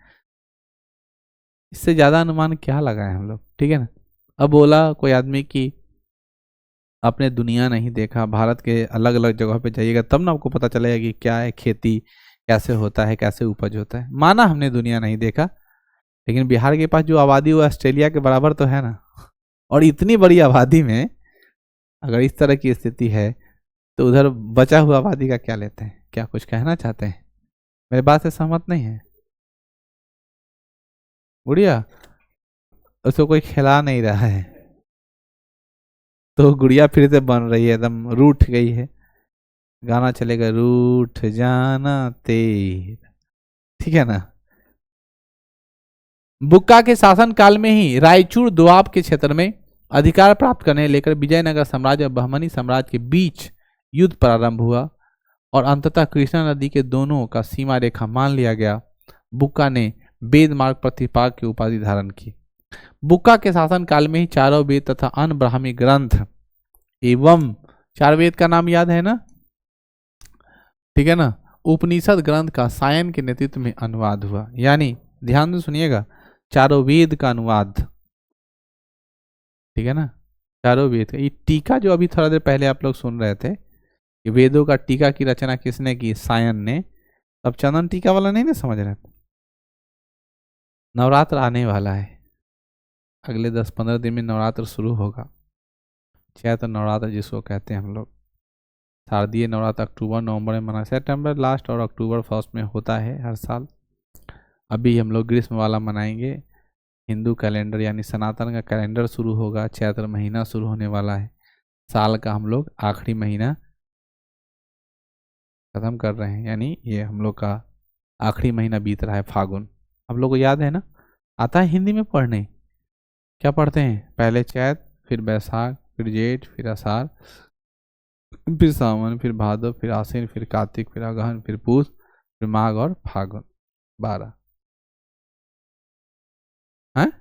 इससे ज्यादा अनुमान क्या लगाए हम लोग, ठीक है ना। अब बोला कोई आदमी कि आपने दुनिया नहीं देखा, भारत के अलग अलग जगहों पे जाइएगा तब ना आपको पता चलेगा कि क्या है खेती, कैसे होता है, कैसे उपज होता है। माना हमने दुनिया नहीं देखा, लेकिन बिहार के पास जो आबादी वो ऑस्ट्रेलिया के बराबर तो है ना। और इतनी बड़ी आबादी में अगर इस तरह की स्थिति है तो उधर बचा हुआ आबादी का क्या लेते हैं? क्या कुछ कहना चाहते हैं? मेरे बात से सहमत नहीं है? गुड़िया उसको कोई खिला नहीं रहा है तो गुड़िया फिर से बन रही है, एकदम रूठ गई है। गाना चलेगा रूठ जाना तेर, ठीक है ना। बुक्का के शासन काल में ही रायचूर दोआब के क्षेत्र में अधिकार प्राप्त करने लेकर विजयनगर साम्राज्य और बहमनी साम्राज्य के बीच युद्ध प्रारंभ हुआ और अंततः कृष्णा नदी के दोनों का सीमा रेखा मान लिया गया। बुक्का ने वेद मार्ग प्रतिपादक की उपाधि धारण की। बुक्का के शासन काल में ही चारों वेद तथा अन्य ब्राह्मी ग्रंथ एवं, चार वेद का नाम याद है ना, ठीक है ना, उपनिषद ग्रंथ का सायन के नेतृत्व में अनुवाद हुआ। यानी ध्यान से सुनिएगा, चारों वेद का अनुवाद, ठीक है ना, चारों वेद का। ये टीका जो अभी थोड़ा देर पहले आप लोग सुन रहे थे, कि वेदों का टीका की रचना किसने की? सायन ने। अब चंदन टीका वाला नहीं ना समझ रहे थे। नवरात्र आने वाला है, अगले 10-15 दिन में नवरात्र शुरू होगा। चैत्र नवरात्र जिसको कहते हैं हम लोग। शारदीय नवरात्र अक्टूबर नवंबर में मना, सितंबर लास्ट और अक्टूबर फर्स्ट में होता है हर साल। अभी हम लोग ग्रीष्म वाला मनाएंगे। हिंदू कैलेंडर यानी सनातन का कैलेंडर शुरू होगा, चैत्र महीना शुरू होने वाला है। साल का हम लोग आखिरी महीना खत्म कर रहे हैं, यानी ये हम लोग का आखिरी महीना बीत रहा है, फागुन। आप लोग को याद है ना, आता है हिंदी में पढ़ने। क्या पढ़ते हैं? पहले चैत, फिर बैसाख, फिर जेठ, फिर आषाढ़, फिर सावन, फिर भादव, फिर आश्विन, फिर कार्तिक, फिर अगहन, फिर पूस, फिर माघ और फागुन। 12। हैं?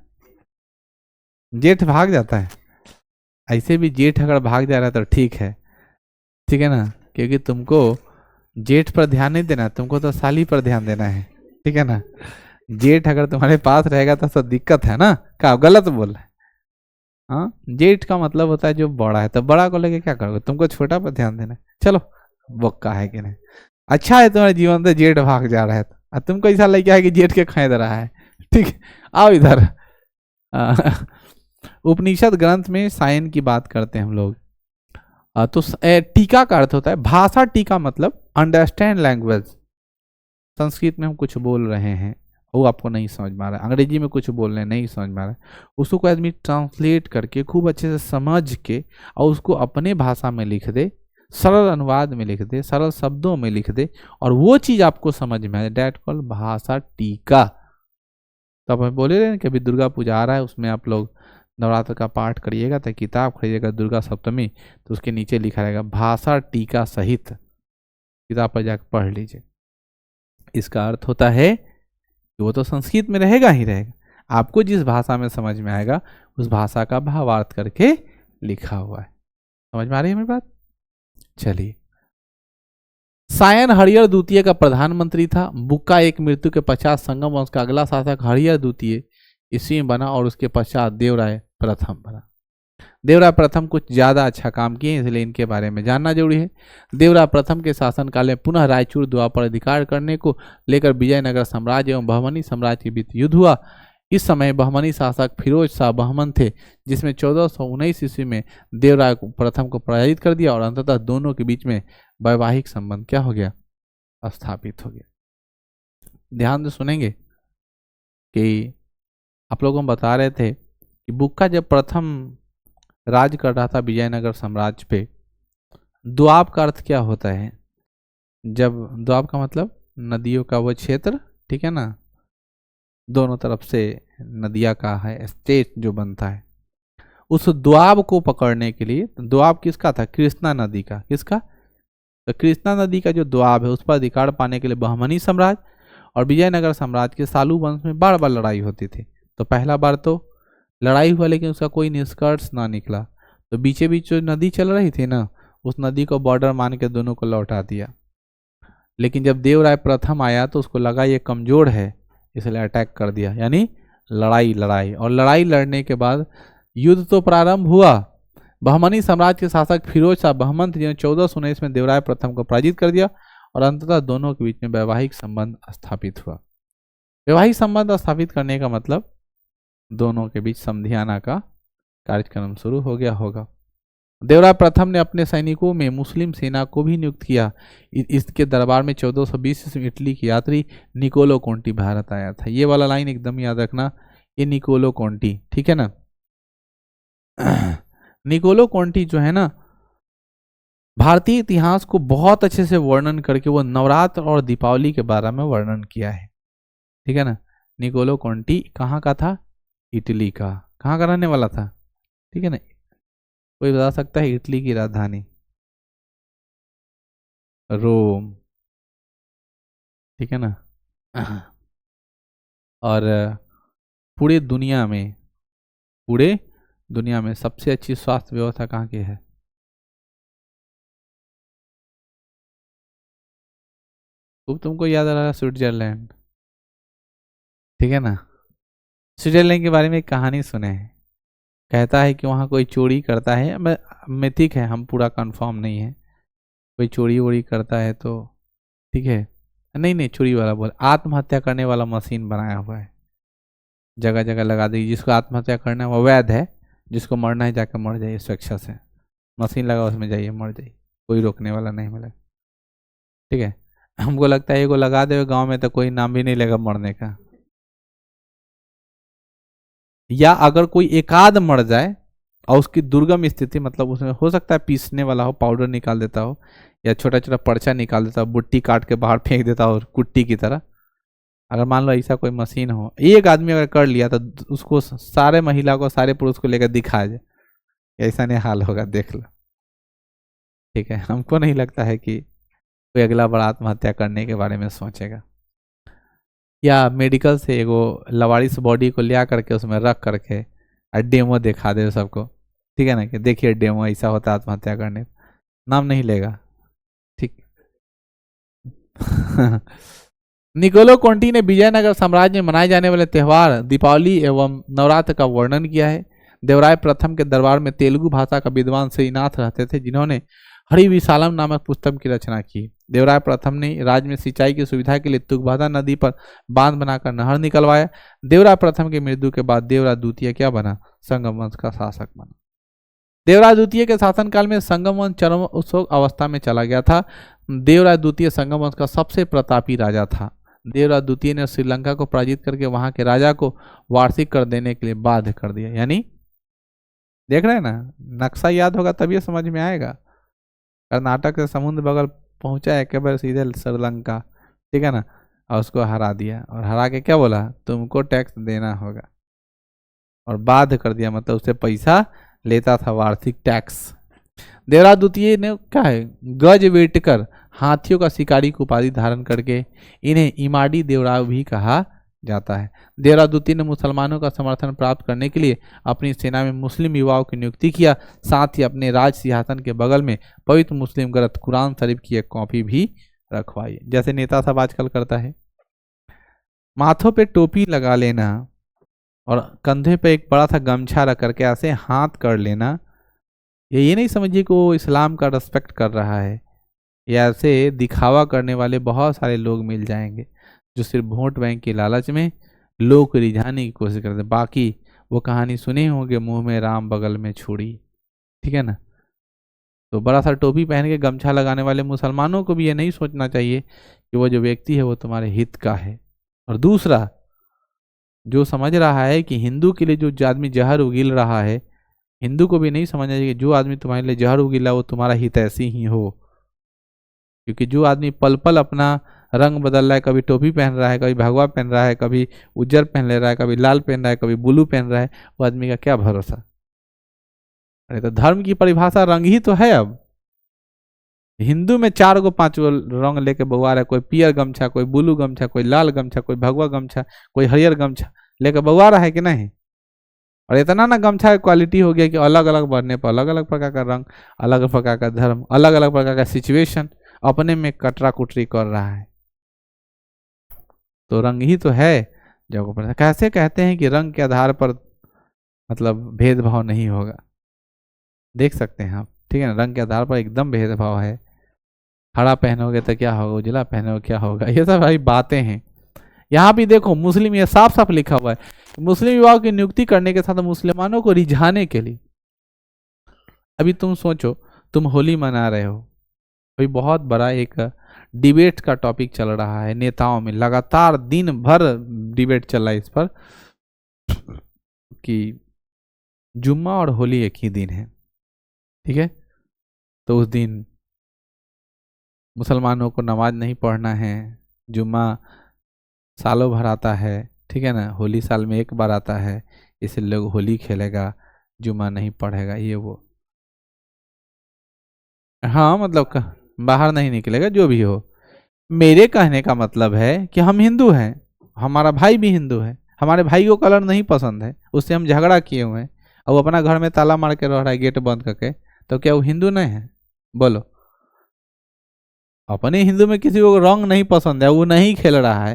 जेठ भाग जाता है। ऐसे भी जेठ अगर भाग जा रहा है तो ठीक है, ठीक है ना, क्योंकि तुमको जेठ पर ध्यान नहीं देना, तुमको तो साली पर ध्यान देना है, ठीक है ना। जेठ अगर तुम्हारे पास रहेगा तो सब दिक्कत है ना। क्या गलत बोल रहे हैं? हाँ, जेठ का मतलब होता है जो बड़ा है, तो बड़ा को लेके क्या करोगे? तुमको छोटा पर ध्यान देना है। चलो, बोक्का है कि नहीं। अच्छा है तुम्हारे जीवन से जेठ भाग जा रहा है, तो तुमको ऐसा लग गया है कि जेठ के खेद रहा है, ठीक है। आओ इधर। उपनिषद ग्रंथ में सायन की बात करते हैं हम लोग। तो टीका का अर्थ होता है भाषा। टीका मतलब अंडरस्टैंड लैंग्वेज। संस्कृत में हम कुछ बोल रहे हैं, वो आपको नहीं समझ में आ रहा है, अंग्रेजी में कुछ बोल रहे हैं नहीं समझ में आ रहा है, उसको कोई आदमी ट्रांसलेट करके खूब अच्छे से समझ के और उसको अपने भाषा में लिख दे, सरल अनुवाद में लिख दे, सरल शब्दों में लिख दे, और वो चीज आपको समझ में आए, डेट कॉल भाषा टीका। तो आप बोले रहे कि अभी दुर्गा पूजा आ रहा है, उसमें आप लोग नवरात्र का पाठ करिएगा तो किताब खरीदिएगा दुर्गा सप्तमी, तो उसके नीचे लिखा रहेगा भाषा टीका सहित, किताब पर जाकर पढ़ लीजिए। इसका अर्थ होता है कि वो तो संस्कृत में रहेगा ही रहेगा, आपको जिस भाषा में समझ में आएगा उस भाषा का भावार्थ करके लिखा हुआ है। समझ में आ रही है मेरी बात? चलिए, सायन हरिहर द्वितीय का प्रधानमंत्री था। बुक्का एक मृत्यु के पश्चात संगम वंश का अगला शासक हरिहर द्वितीय ईस्वी में बना और उसके पश्चात देवराय प्रथम बना। देवराय प्रथम कुछ ज्यादा अच्छा काम किए, इसलिए इनके बारे में जानना जरूरी है। देवराय प्रथम के शासनकाल में पुनः रायचूर दुआ पर अधिकार करने को लेकर विजयनगर साम्राज्य एवं बहमनी साम्राज्य के बीच युद्ध हुआ। इस समय बहमनी शासक फिरोज शाह बहमन थे, जिसमें 1419 ईस्वी में देवराय प्रथम को पराजित कर दिया और अंततः दोनों के बीच में वैवाहिक संबंध क्या हो गया? स्थापित हो गया। ध्यान से सुनेंगे कि आप लोगों को बता रहे थे कि बुक्का जब प्रथम राज कर रहा था विजयनगर साम्राज्य पे, द्वाब का अर्थ क्या होता है? जब द्वाब का मतलब नदियों का वो क्षेत्र, ठीक है ना, दोनों तरफ से नदियाँ का है स्टेट जो बनता है, उस दोआब को पकड़ने के लिए, दोआब किसका था? कृष्णा नदी का। किसका? तो कृष्णा नदी का जो दोआब है उस पर अधिकार पाने के लिए बहमनी साम्राज्य और विजयनगर साम्राज्य के सालू वंश में बार बार लड़ाई होती थी। तो पहला बार तो लड़ाई हुआ लेकिन उसका कोई निष्कर्ष ना निकला। तो बीचे बीच जो नदी चल रही थी ना, उस नदी को बॉर्डर मान के दोनों को लौटा दिया। लेकिन जब देवराय प्रथम आया तो उसको लगा ये कमजोर है, इसलिए अटैक कर दिया। यानी लड़ाई लड़ाई और लड़ाई लड़ने के बाद युद्ध तो प्रारंभ हुआ। बहमनी साम्राज्य के शासक फिरोज शाह बहमंत जी ने 1419 में देवराय प्रथम को पराजित कर दिया और अंततः दोनों के बीच में वैवाहिक संबंध स्थापित हुआ। वैवाहिक संबंध स्थापित करने का मतलब दोनों के बीच समझियाना का कार्यक्रम शुरू हो गया होगा। देवराय प्रथम ने अपने सैनिकों में मुस्लिम सेना को भी नियुक्त किया। इसके दरबार में 1420 में इटली के यात्री निकोलो कोंटी भारत आया था। ये वाला लाइन एकदम याद रखना, ये निकोलो कोंटी, ठीक है ना। निकोलो कोंटी जो है ना, भारतीय इतिहास को बहुत अच्छे से वर्णन करके वो नवरात्र और दीपावली के बारे में वर्णन किया है, ठीक है ना। निकोलो कोंटी कहाँ का था? इटली का। कहाँ का रहने वाला था? ठीक है ना, कोई बता सकता है? इटली की राजधानी रोम, ठीक है ना। और पूरे दुनिया में सबसे अच्छी स्वास्थ्य व्यवस्था कहाँ की है? तो तुमको याद आ रहा है स्विट्जरलैंड, ठीक है ना। स्विट्जरलैंड के बारे में एक कहानी सुने हैं। कहता है कि वहाँ कोई चोरी करता है, मिथिक है, हम पूरा कंफर्म नहीं है, कोई चोरी वोरी करता है तो, ठीक है, नहीं चोरी वाला बोल, आत्महत्या करने वाला मशीन बनाया हुआ है, जगह जगह लगा दी। जिसको आत्महत्या करना है वो वैध है, जिसको मरना है जाकर मर जाइए स्वेच्छा से, मशीन लगा उसमें जाइए मर जाइए, कोई रोकने वाला नहीं मिले, ठीक है। हमको लगता है ये को लगा दे गाँव में तो कोई नाम भी नहीं लेगा मरने का। या अगर कोई एकाध मर जाए और उसकी दुर्गम स्थिति, मतलब उसमें हो सकता है पीसने वाला हो, पाउडर निकाल देता हो या छोटा छोटा पर्चा निकाल देता हो, बुट्टी काट के बाहर फेंक देता हो कुट्टी की तरह। अगर मान लो ऐसा कोई मशीन हो, एक आदमी अगर कर लिया तो उसको सारे महिला को, सारे पुरुष को लेकर दिखाया जाए, ऐसा नहीं हाल होगा, देख लो, ठीक है। हमको नहीं लगता है कि कोई अगला बार आत्महत्या करने के बारे में सोचेगा। या मेडिकल से एगो लवारिस बॉडी को लिया करके उसमें रख करके और डेमो दिखा दे सबको, ठीक है ना, कि देखिए डेमो ऐसा होता है आत्महत्या करने, नाम नहीं लेगा, ठीक। निकोलो कोंटी ने विजयनगर साम्राज्य में मनाए जाने वाले त्यौहार दीपावली एवं नवरात्र का वर्णन किया है। देवराय प्रथम के दरबार में तेलुगु भाषा का विद्वान श्रीनाथ रहते थे, जिन्होंने हरिविशालम नामक पुस्तक की रचना की। देवराय प्रथम ने राज्य में सिंचाई की सुविधा के लिए तुंगभद्रा नदी पर बांध बनाकर नहर निकलवाया। देवराय प्रथम की मृत्यु के बाद देवराय द्वितीय क्या बना? संगम वंश का शासक बना। देवराय द्वितीय के शासनकाल में संगम वंश चरम उत्सव अवस्था में चला गया था। देवराय द्वितीय संगम वंश का सबसे प्रतापी राजा था। देवराय द्वितीय ने श्रीलंका को पराजित करके वहां के राजा को वार्षिक कर देने के लिए बाध्य कर दिया। यानी देख रहे हैं ना, नक्शा याद होगा तभी समझ में आएगा। कर्नाटक से समुद्र बगल पहुंचा है केवल सीधे श्रीलंका, ठीक है ना, और उसको हरा दिया और हरा के क्या बोला? तुमको टैक्स देना होगा, और बाध्य कर दिया, मतलब उससे पैसा लेता था, वार्षिक टैक्स। देवराय द्वितीय ने क्या है, गज वेटकर हाथियों का शिकारी की उपाधि धारण करके इन्हें इमाड़ी देवराय भी कहा जाता है। देवराय द्वितीय ने मुसलमानों का समर्थन प्राप्त करने के लिए अपनी सेना में मुस्लिम युवाओं की नियुक्ति किया। साथ ही अपने राज सिंहासन के बगल में पवित्र मुस्लिम ग्रंथ कुरान शरीफ की एक कॉपी भी रखवाई, जैसे नेता सब आजकल करता है। माथों पे टोपी लगा लेना और कंधे पे एक बड़ा सा गमछा रख करके ऐसे हाथ कर लेना, ये नहीं समझिए कि वो इस्लाम का रिस्पेक्ट कर रहा है। या ऐसे दिखावा करने वाले बहुत सारे लोग मिल जाएंगे जो सिर्फ वोट बैंक के लालच में लोग को रिझाने की कोशिश करते। बाकी वो कहानी सुने होंगे, मुंह में राम बगल में छुरी, ठीक है ना। तो बड़ा सा टोपी पहन के गमछा लगाने वाले मुसलमानों को भी ये नहीं सोचना चाहिए कि वो जो व्यक्ति है वो तुम्हारे हित का है। और दूसरा, जो समझ रहा है कि हिंदू के लिए जो आदमी जहर उगिल रहा है, हिंदू को भी नहीं समझना चाहिए कि जो आदमी तुम्हारे लिए जहर उगिला वो तुम्हारा हित ऐसी ही हो। क्योंकि जो आदमी पल पल अपना रंग बदल रहा है, कभी टोपी पहन रहा है, कभी भगवा पहन रहा है, कभी उज्जर पहन ले रहा है, कभी लाल पहन रहा है, कभी ब्लू पहन रहा है, वो आदमी का क्या भरोसा। अरे तो धर्म की परिभाषा रंग ही तो है। अब हिंदू में 4 गो 5 गो रंग लेके बउआ रहा है, कोई पियर गमछा, कोई ब्लू गमछा, कोई लाल गमछा, कोई भगवा गमछा, कोई हरियर गमछा लेके बउआ रहा है कि नहीं। और इतना ना गमछा की क्वालिटी हो गया कि अलग अलग बढ़ने पर अलग अलग प्रकार का रंग, अलग अलग प्रकार का धर्म, अलग अलग प्रकार का सिचुएशन अपने में कटरा कुटरी कर रहा है। तो रंग ही तो है जब कैसे कहते हैं कि रंग के आधार पर मतलब भेदभाव नहीं होगा। देख सकते हैं आप, ठीक है ना, रंग के आधार पर एकदम भेदभाव है। हरा पहनोगे तो क्या होगा, उजला पहनोगे क्या होगा, ये सब भाई बातें हैं। यहाँ भी देखो मुस्लिम, ये साफ साफ लिखा हुआ है मुस्लिम विवाह की नियुक्ति करने के साथ मुसलमानों को रिझाने के लिए। अभी तुम सोचो, तुम होली मना रहे हो, कोई बहुत बड़ा एक डिबेट का टॉपिक चल रहा है नेताओं में, लगातार दिन भर डिबेट चल रहा है इस पर कि जुम्मा और होली एक ही दिन है, ठीक है। तो उस दिन मुसलमानों को नमाज नहीं पढ़ना है, जुम्मा सालों भर आता है, ठीक है ना, होली साल में एक बार आता है, इसलिए लोग होली खेलेगा, जुम्मा नहीं पढ़ेगा, ये वो। हाँ मतलब बाहर नहीं निकलेगा, जो भी हो। मेरे कहने का मतलब है कि हम हिंदू हैं, हमारा भाई भी हिंदू है, हमारे भाई को कलर नहीं पसंद है, उससे हम झगड़ा किए हुए हैं, और वो अपना घर में ताला मार के रह रहा है गेट बंद करके, तो क्या वो हिंदू नहीं है? बोलो। अपने हिंदू में किसी को रंग नहीं पसंद है, वो नहीं खेल रहा है,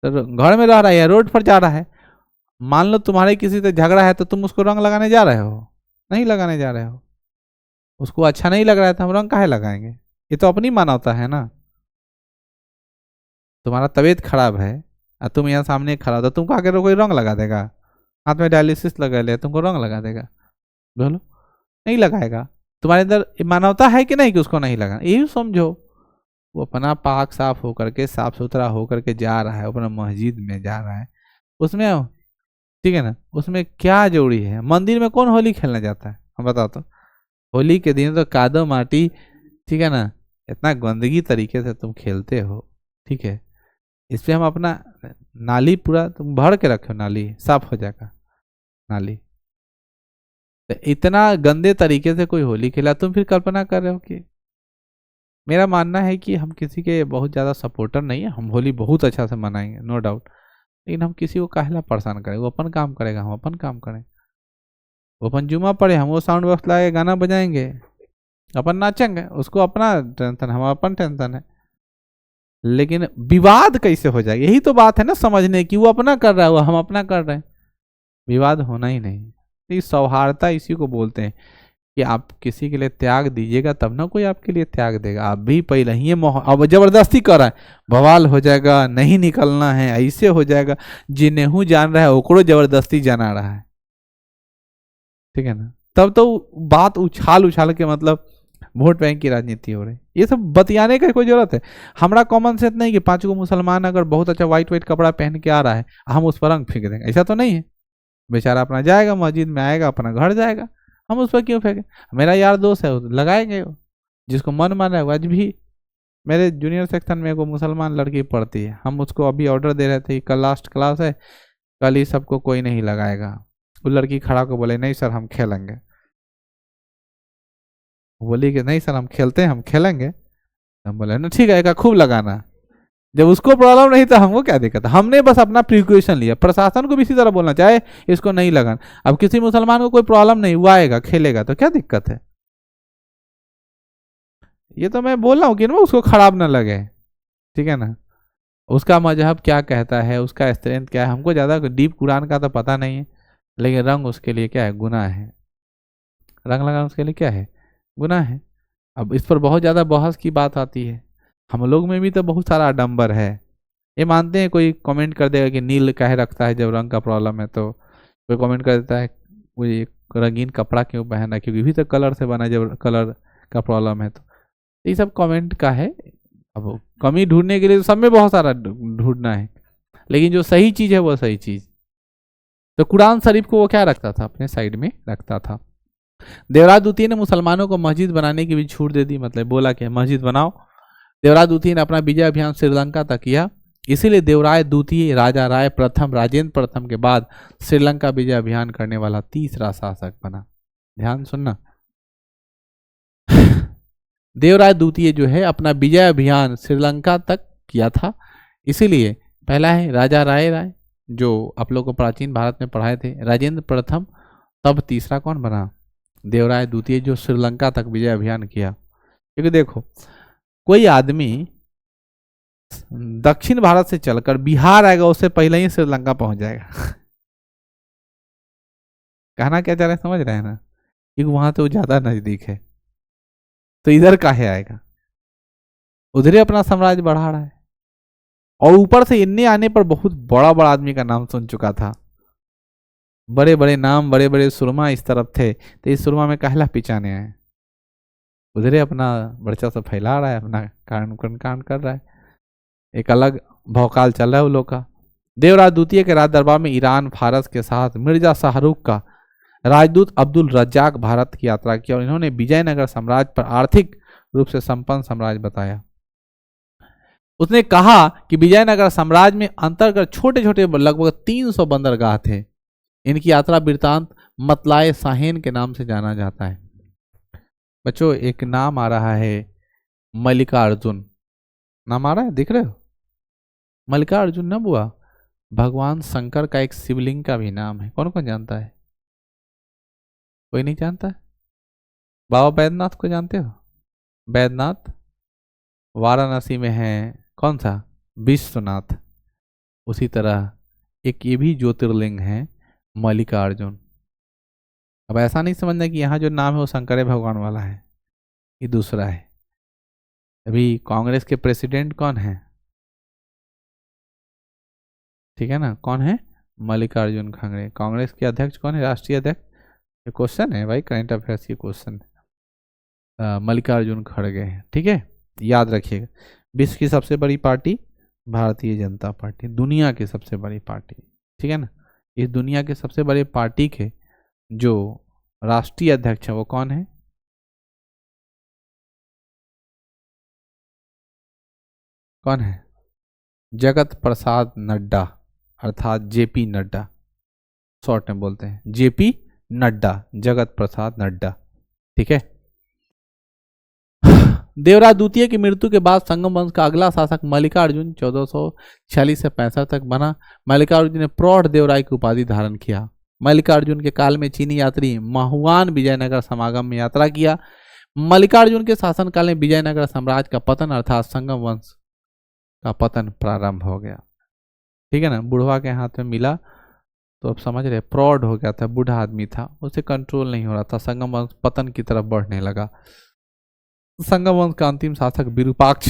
तो घर में रह रहा है या रोड पर जा रहा है, मान लो तुम्हारे किसी से झगड़ा है तो तुम उसको रंग लगाने जा रहे हो? नहीं लगाने जा रहे हो। उसको अच्छा नहीं लग रहा है तो हम रंग काहे लगाएंगे? ये तो अपनी मानवता है ना। तुम्हारा तबीयत खराब है और तुम यहाँ सामने खड़ा हो तो तुमको आगे कोई रंग लगा देगा? हाथ में डायलिसिस लगा ले, तुमको रंग लगा देगा? बोलो, नहीं लगाएगा। तुम्हारे अंदर मानवता है कि नहीं कि उसको नहीं लगाना? यही समझो, वो अपना पाक साफ होकर के, साफ सुथरा होकर के जा रहा है, अपना मस्जिद में जा रहा है, उसमें ठीक है ना, उसमें क्या जोड़ी है? मंदिर में कौन होली खेलने जाता है? हम बताओ तो। होली के दिन तो कादो माटी, ठीक है ना, इतना गंदगी तरीके से तुम खेलते हो, ठीक है। इस पे हम अपना नाली पूरा तुम भर के रखो, नाली साफ हो जाएगा नाली। तो इतना गंदे तरीके से कोई होली खेला, तुम फिर कल्पना कर रहे हो कि। मेरा मानना है कि हम किसी के बहुत ज़्यादा सपोर्टर नहीं है, हम होली बहुत अच्छा से मनाएंगे नो डाउट, लेकिन हम किसी को काहेला परेशान करें? वो अपन काम करेगा, हम अपन काम करें। वो अपन जुमा पड़े, हम वो साउंड बॉक्स लाए गाना बजाएंगे, अपन नाचेंगे, उसको अपना टेंशन, हम अपन टेंशन है। लेकिन विवाद कैसे हो जाएगा? यही तो बात है ना समझने की, वो अपना कर रहा है, वो हम अपना कर रहे हैं, विवाद होना ही नहीं। ये सौहार्दता इसी को बोलते हैं कि आप किसी के लिए त्याग दीजिएगा तब ना कोई आपके लिए त्याग देगा। आप भी पहले ही अब जबरदस्ती कर रहा है, बवाल हो जाएगा, नहीं निकलना है, ऐसे हो जाएगा, जिन्हें जान रहा है ओकरो जबरदस्ती जाना रहा है, ठीक है ना। तब तो बात उछाल उछाल के मतलब वोट बैंक की राजनीति हो रही। ये सब बतियाने का कोई जरूरत है? हमारा कॉमन सेंस नहीं कि 5 को मुसलमान अगर बहुत अच्छा व्हाइट व्हाइट कपड़ा पहन के आ रहा है हम उस पर रंग फेंक देंगे, ऐसा तो नहीं है। बेचारा अपना जाएगा मस्जिद में, आएगा, अपना घर जाएगा, हम उस पर क्यों फेंके? मेरा यार दोस्त है, लगाएंगे, जिसको मन माना है। आज भी मेरे जूनियर सेक्शन में वो मुसलमान लड़की पढ़ती है, हम उसको अभी ऑर्डर दे रहे थे, कल लास्ट क्लास है, कल ही सबको कोई नहीं लगाएगा। वो लड़की खड़ा को बोले नहीं सर हम खेलेंगे, बोली कि नहीं सर हम खेलते हैं, हम खेलेंगे। हम बोले ना ठीक है, खूब लगाना। जब उसको प्रॉब्लम नहीं था हमको क्या दिक्कत? हमने बस अपना प्रिकॉशन लिया। प्रशासन को भी इसी तरह बोलना चाहे इसको नहीं लगाना। अब किसी मुसलमान को कोई प्रॉब्लम नहीं, वो आएगा खेलेगा तो क्या दिक्कत है? ये तो मैं बोल रहा हूँ कि ना उसको खराब ना लगे, ठीक है ना। उसका मजहब क्या कहता है, उसका स्ट्रेंथ क्या है, हमको ज़्यादा डीप कुरान का तो पता नहीं है, लेकिन रंग उसके लिए क्या है? गुनाह है। रंग लगाना उसके लिए क्या है? गुनाह है। अब इस पर बहुत ज़्यादा बहस की बात आती है, हम लोग में भी तो बहुत सारा आडम्बर है। ये मानते हैं, कोई कमेंट कर देगा कि नील काहे रखता है जब रंग का प्रॉब्लम है, तो कोई कमेंट कर देता है कोई रंगीन कपड़ा क्यों पहना, क्योंकि भी तो कलर से बना, जब कलर का प्रॉब्लम है तो ये सब कमेंट का है। अब कमी ढूंढने के लिए तो सब में बहुत सारा ढूंढना है, लेकिन जो सही चीज़ है वो सही चीज़। तो कुरान शरीफ को वो क्या रखता था? अपने साइड में रखता था। देवराज द्वितीय ने मुसलमानों को मस्जिद बनाने की भी छूट दे दी, मतलब बोला कि मस्जिद बनाओ। देवराज द्वितीय ने अपना विजय अभियान श्रीलंका तक किया, इसीलिए देवराय द्वितीय राजा राय प्रथम राजेंद्र प्रथम के बाद श्रीलंका विजय अभियान करने वाला तीसरा शासक बना। ध्यान सुनना। देवराय द्वितीय जो है अपना विजय अभियान श्रीलंका तक किया था, इसीलिए पहला है राजा राय जो आप लोग को प्राचीन भारत में पढ़ाए थे, राजेंद्र प्रथम, तब तीसरा कौन बना, देवराय द्वितीय जो श्रीलंका तक विजय अभियान किया। क्योंकि देखो कोई आदमी दक्षिण भारत से चलकर बिहार आएगा उससे पहले ही श्रीलंका पहुंच जाएगा। कहना क्या चाह रहे हैं समझ रहे हैं ना, क्योंकि वहां तो ज्यादा नजदीक है, तो इधर काहे आएगा, उधर ही अपना साम्राज्य बढ़ा रहा है। और ऊपर से इनने आने पर बहुत बड़ा बड़ा आदमी का नाम सुन चुका था, बड़े बड़े नाम, बड़े बड़े सुरमा इस तरफ थे, तो इस सुरमा में कहला पिचाने आए, उधर ही अपना वर्चस्व फैला रहा है, अपना कांड कर रहा है, एक अलग भौकाल चल रहा है वो लोग का। देवराज द्वितीय के राज दरबार में ईरान, फारस के साथ मिर्जा शाहरुख का राजदूत अब्दुल रज्जाक भारत की यात्रा की और इन्होंने विजयनगर साम्राज्य पर आर्थिक रूप से संपन्न साम्राज्य बताया। उसने कहा कि विजयनगर साम्राज्य में अंतर्गत छोटे छोटे लगभग 300 बंदरगाह थे। इनकी यात्रा वृत्तांत मतलाए साहेन के नाम से जाना जाता है। बच्चों एक नाम आ रहा है मल्लिकार्जुन, नाम आ रहा है, दिख रहे हो, मल्लिकार्जुन न बुआ भगवान शंकर का एक शिवलिंग का भी नाम है। कौन कौन जानता है, कोई नहीं जानता है? बाबा बैद्यनाथ को जानते हो? बैद्यनाथ वाराणसी में है, कौन सा, विश्वनाथ। उसी तरह एक ये भी ज्योतिर्लिंग है मल्लिकार्जुन। अब ऐसा नहीं समझना कि यहाँ जो नाम है वो शंकर भगवान वाला है, ये दूसरा है। अभी कांग्रेस के प्रेसिडेंट कौन है, ठीक है ना, कौन है, मल्लिकार्जुन खड़गे। कांग्रेस के अध्यक्ष कौन है, राष्ट्रीय अध्यक्ष, ये क्वेश्चन है भाई, करंट अफेयर्स की क्वेश्चन है। मल्लिकार्जुन खड़गे हैं, ठीक है, याद रखिएगा। विश्व की सबसे बड़ी पार्टी भारतीय जनता पार्टी, दुनिया की सबसे बड़ी पार्टी, ठीक है ना। इस दुनिया के सबसे बड़े पार्टी के जो राष्ट्रीय अध्यक्ष है वो कौन है, कौन है, जगत प्रसाद नड्डा, अर्थात जेपी नड्डा, शॉर्ट में बोलते हैं जेपी नड्डा, जगत प्रसाद नड्डा, ठीक है। देवराज द्वितीय की मृत्यु के बाद संगम वंश का अगला शासक मल्लिकार्जुन 1446 से 65 तक बना। मल्लिकार्जुन ने प्रौढ़ देवराय की उपाधि धारण किया। मल्लिकार्जुन के काल में चीनी यात्री महुआन विजयनगर समागम में यात्रा किया। मल्लिकार्जुन के शासनकाल में विजयनगर साम्राज्य का पतन अर्थात संगम वंश का पतन प्रारंभ हो गया, ठीक है ना। बुढ़वा के हाथ में मिला तो अब समझ रहे, प्रौढ़ हो गया था, बूढ़ा आदमी था, उसे कंट्रोल नहीं हो रहा था, संगम वंश पतन की तरफ बढ़ने लगा। संगम वंश का अंतिम शासक विरूपाक्ष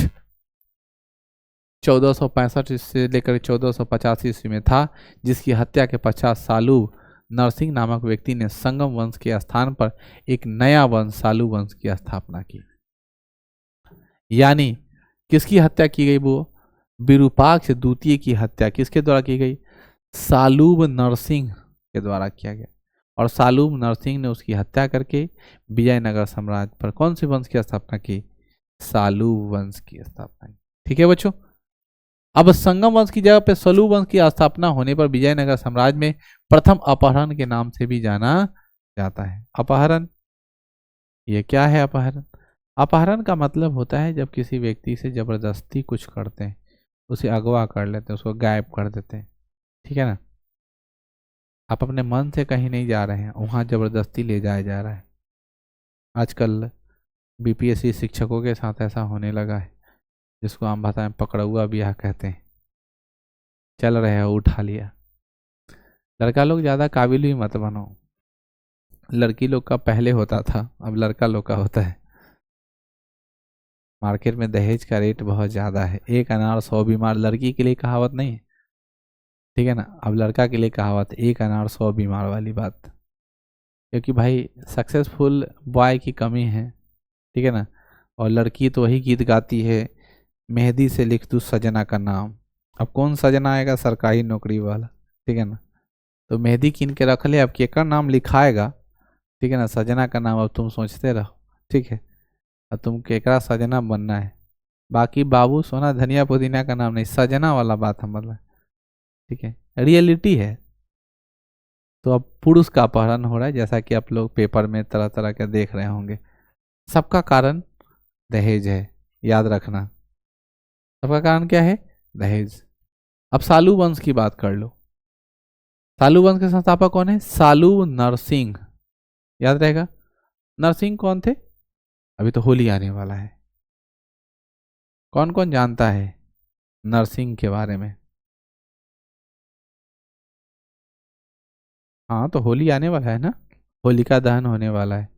1465 से लेकर 1485 ईस्वी में था, जिसकी हत्या के पश्चात सालू नरसिंह नामक व्यक्ति ने संगम वंश के स्थान पर एक नया वंश सालू वंश की स्थापना की। यानी किसकी हत्या की गई, वो विरूपाक्ष द्वितीय की हत्या किसके द्वारा की गई, सालूब नरसिंह के द्वारा किया गया। और सालूब नरसिंह ने उसकी हत्या करके विजयनगर साम्राज्य पर कौन से वंश की स्थापना की, सालूब वंश की स्थापना की, ठीक है बच्चों। अब संगम वंश की जगह पे सलूब वंश की स्थापना होने पर विजयनगर साम्राज्य में प्रथम अपहरण के नाम से भी जाना जाता है। अपहरण, ये क्या है अपहरण, अपहरण का मतलब होता है जब किसी व्यक्ति से जबरदस्ती कुछ करते हैं, उसे अगवा कर लेते हैं, उसको गायब कर देते हैं, ठीक है ना। आप अपने मन से कहीं नहीं जा रहे हैं, वहाँ जबरदस्ती ले जाया जा रहा है। आजकल बीपीएससी शिक्षकों के साथ ऐसा होने लगा है, जिसको आम भाषा में पकड़ुआ ब्याह कहते हैं। चल रहे हो, उठा लिया। लड़का लोग ज़्यादा काबिल भी मत बनो, लड़की लोग का पहले होता था, अब लड़का लोग का होता है। मार्केट में दहेज का रेट बहुत ज़्यादा है, एक अनार 100 बीमार, लड़की के लिए कहावत नहीं है, ठीक है ना। अब लड़का के लिए कहावत, एक अनार 100 बीमार वाली बात, क्योंकि भाई सक्सेसफुल बॉय की कमी है, ठीक है ना। और लड़की तो वही गीत गाती है, मेहंदी से लिख दूँ सजना का नाम। अब कौन सजना आएगा, सरकारी नौकरी वाला, ठीक है ना। तो मेहंदी कीन के रख ले, अब केकर नाम लिखाएगा, ठीक है ना, सजना का नाम अब तुम सोचते रहो, ठीक है। अब तुम केकरा सजना बनना है, बाकी बाबू सोना धनिया पुदीना का नाम नहीं, सजना वाला बात हम मतलब, ठीक है, रियलिटी है। तो अब पुरुष का अपहरण हो रहा है, जैसा कि आप लोग पेपर में तरह तरह के देख रहे होंगे। सबका कारण दहेज है, याद रखना। सबका कारण क्या है? दहेज। अब सालू वंश की बात कर लो। सालू वंश के संस्थापक कौन है? सालू नरसिंह। याद रहेगा। नरसिंह कौन थे? अभी तो होली आने वाला है, कौन कौन जानता है नरसिंह के बारे में? हाँ, तो होली आने वाला है ना, होलिका दहन होने वाला है।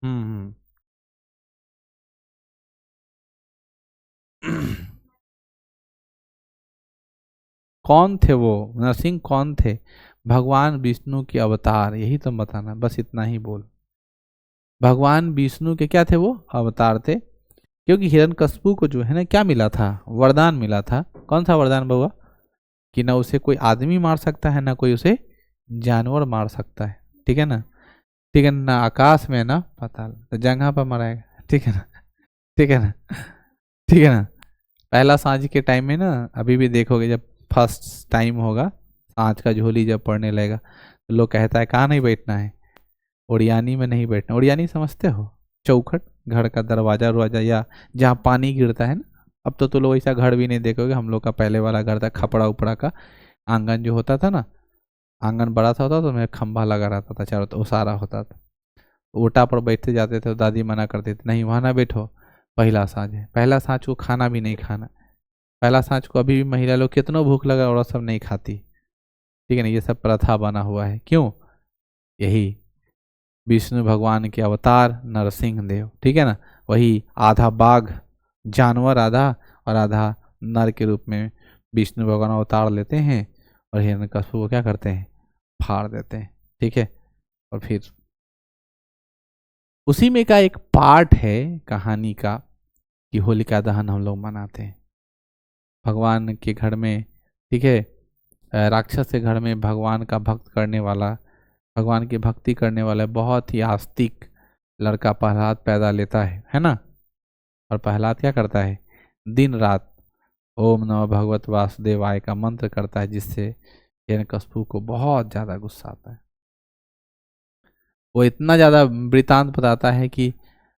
हम्म। कौन थे वो? नरसिंह कौन थे? भगवान विष्णु के अवतार, यही तो बताना, बस इतना ही बोल। भगवान विष्णु के क्या थे? वो अवतार थे। क्योंकि हिरण्यकशिपु को जो है ना क्या मिला था? वरदान मिला था। कौन सा वरदान बउआ? कि ना उसे कोई आदमी मार सकता है, ना कोई उसे जानवर मार सकता है। ठीक है ना? ठीक है ना? आकाश में ना पाताल, तो जगह पर मराएगा। ठीक है ना? ठीक है ना? ठीक है ना? पहला सांझ के टाइम में ना, अभी भी देखोगे जब फर्स्ट टाइम होगा सांझ का झोली जब पड़ने लगेगा, तो लोग कहता है कहाँ नहीं बैठना है, ओडियानी में नहीं बैठना। ओडियानी समझते हो? चौखट, घर का दरवाजा उरवाजा, या जहाँ पानी गिरता है ना। अब तो लोग ऐसा घर भी नहीं देखोगे। हम लोग का पहले वाला घर था खपड़ा उपड़ा का, आंगन जो होता था ना, आंगन बड़ा सा होता तो में खंभा लगा रहता था चारों, तो ओसारा होता था। ओटा पर बैठते जाते थे तो दादी मना करती थी, नहीं वहाँ ना बैठो, पहला सांझ है। पहला सांझ को खाना भी नहीं खाना। पहला सांझ को अभी भी महिला लोग कितनों भूख लगा और सब नहीं खाती। ठीक है ना? ये सब प्रथा बना हुआ है। क्यों? यही विष्णु भगवान के अवतार नरसिंह देव, ठीक है ना, वही आधा बाघ जानवर आधा, और आधा नर के रूप में विष्णु भगवान अवतार लेते हैं और हिरण्यकशिपु को क्या करते हैं? फाड़ देते हैं। ठीक है। और फिर उसी में का एक पार्ट है कहानी का कि होलिका दहन हम लोग मनाते हैं भगवान के घर में। ठीक है। राक्षस के घर में भगवान का भक्त करने वाला, भगवान की भक्ति करने वाला बहुत ही आस्तिक लड़का प्रहलाद पैदा लेता है ना। और प्रहलाद क्या करता है? दिन रात ओम नमः भगवत वासुदेवाय का मंत्र करता है, जिससे हिरण्यकशिपु को बहुत ज़्यादा गुस्सा आता है। वो इतना ज़्यादा वृतांत बताता है कि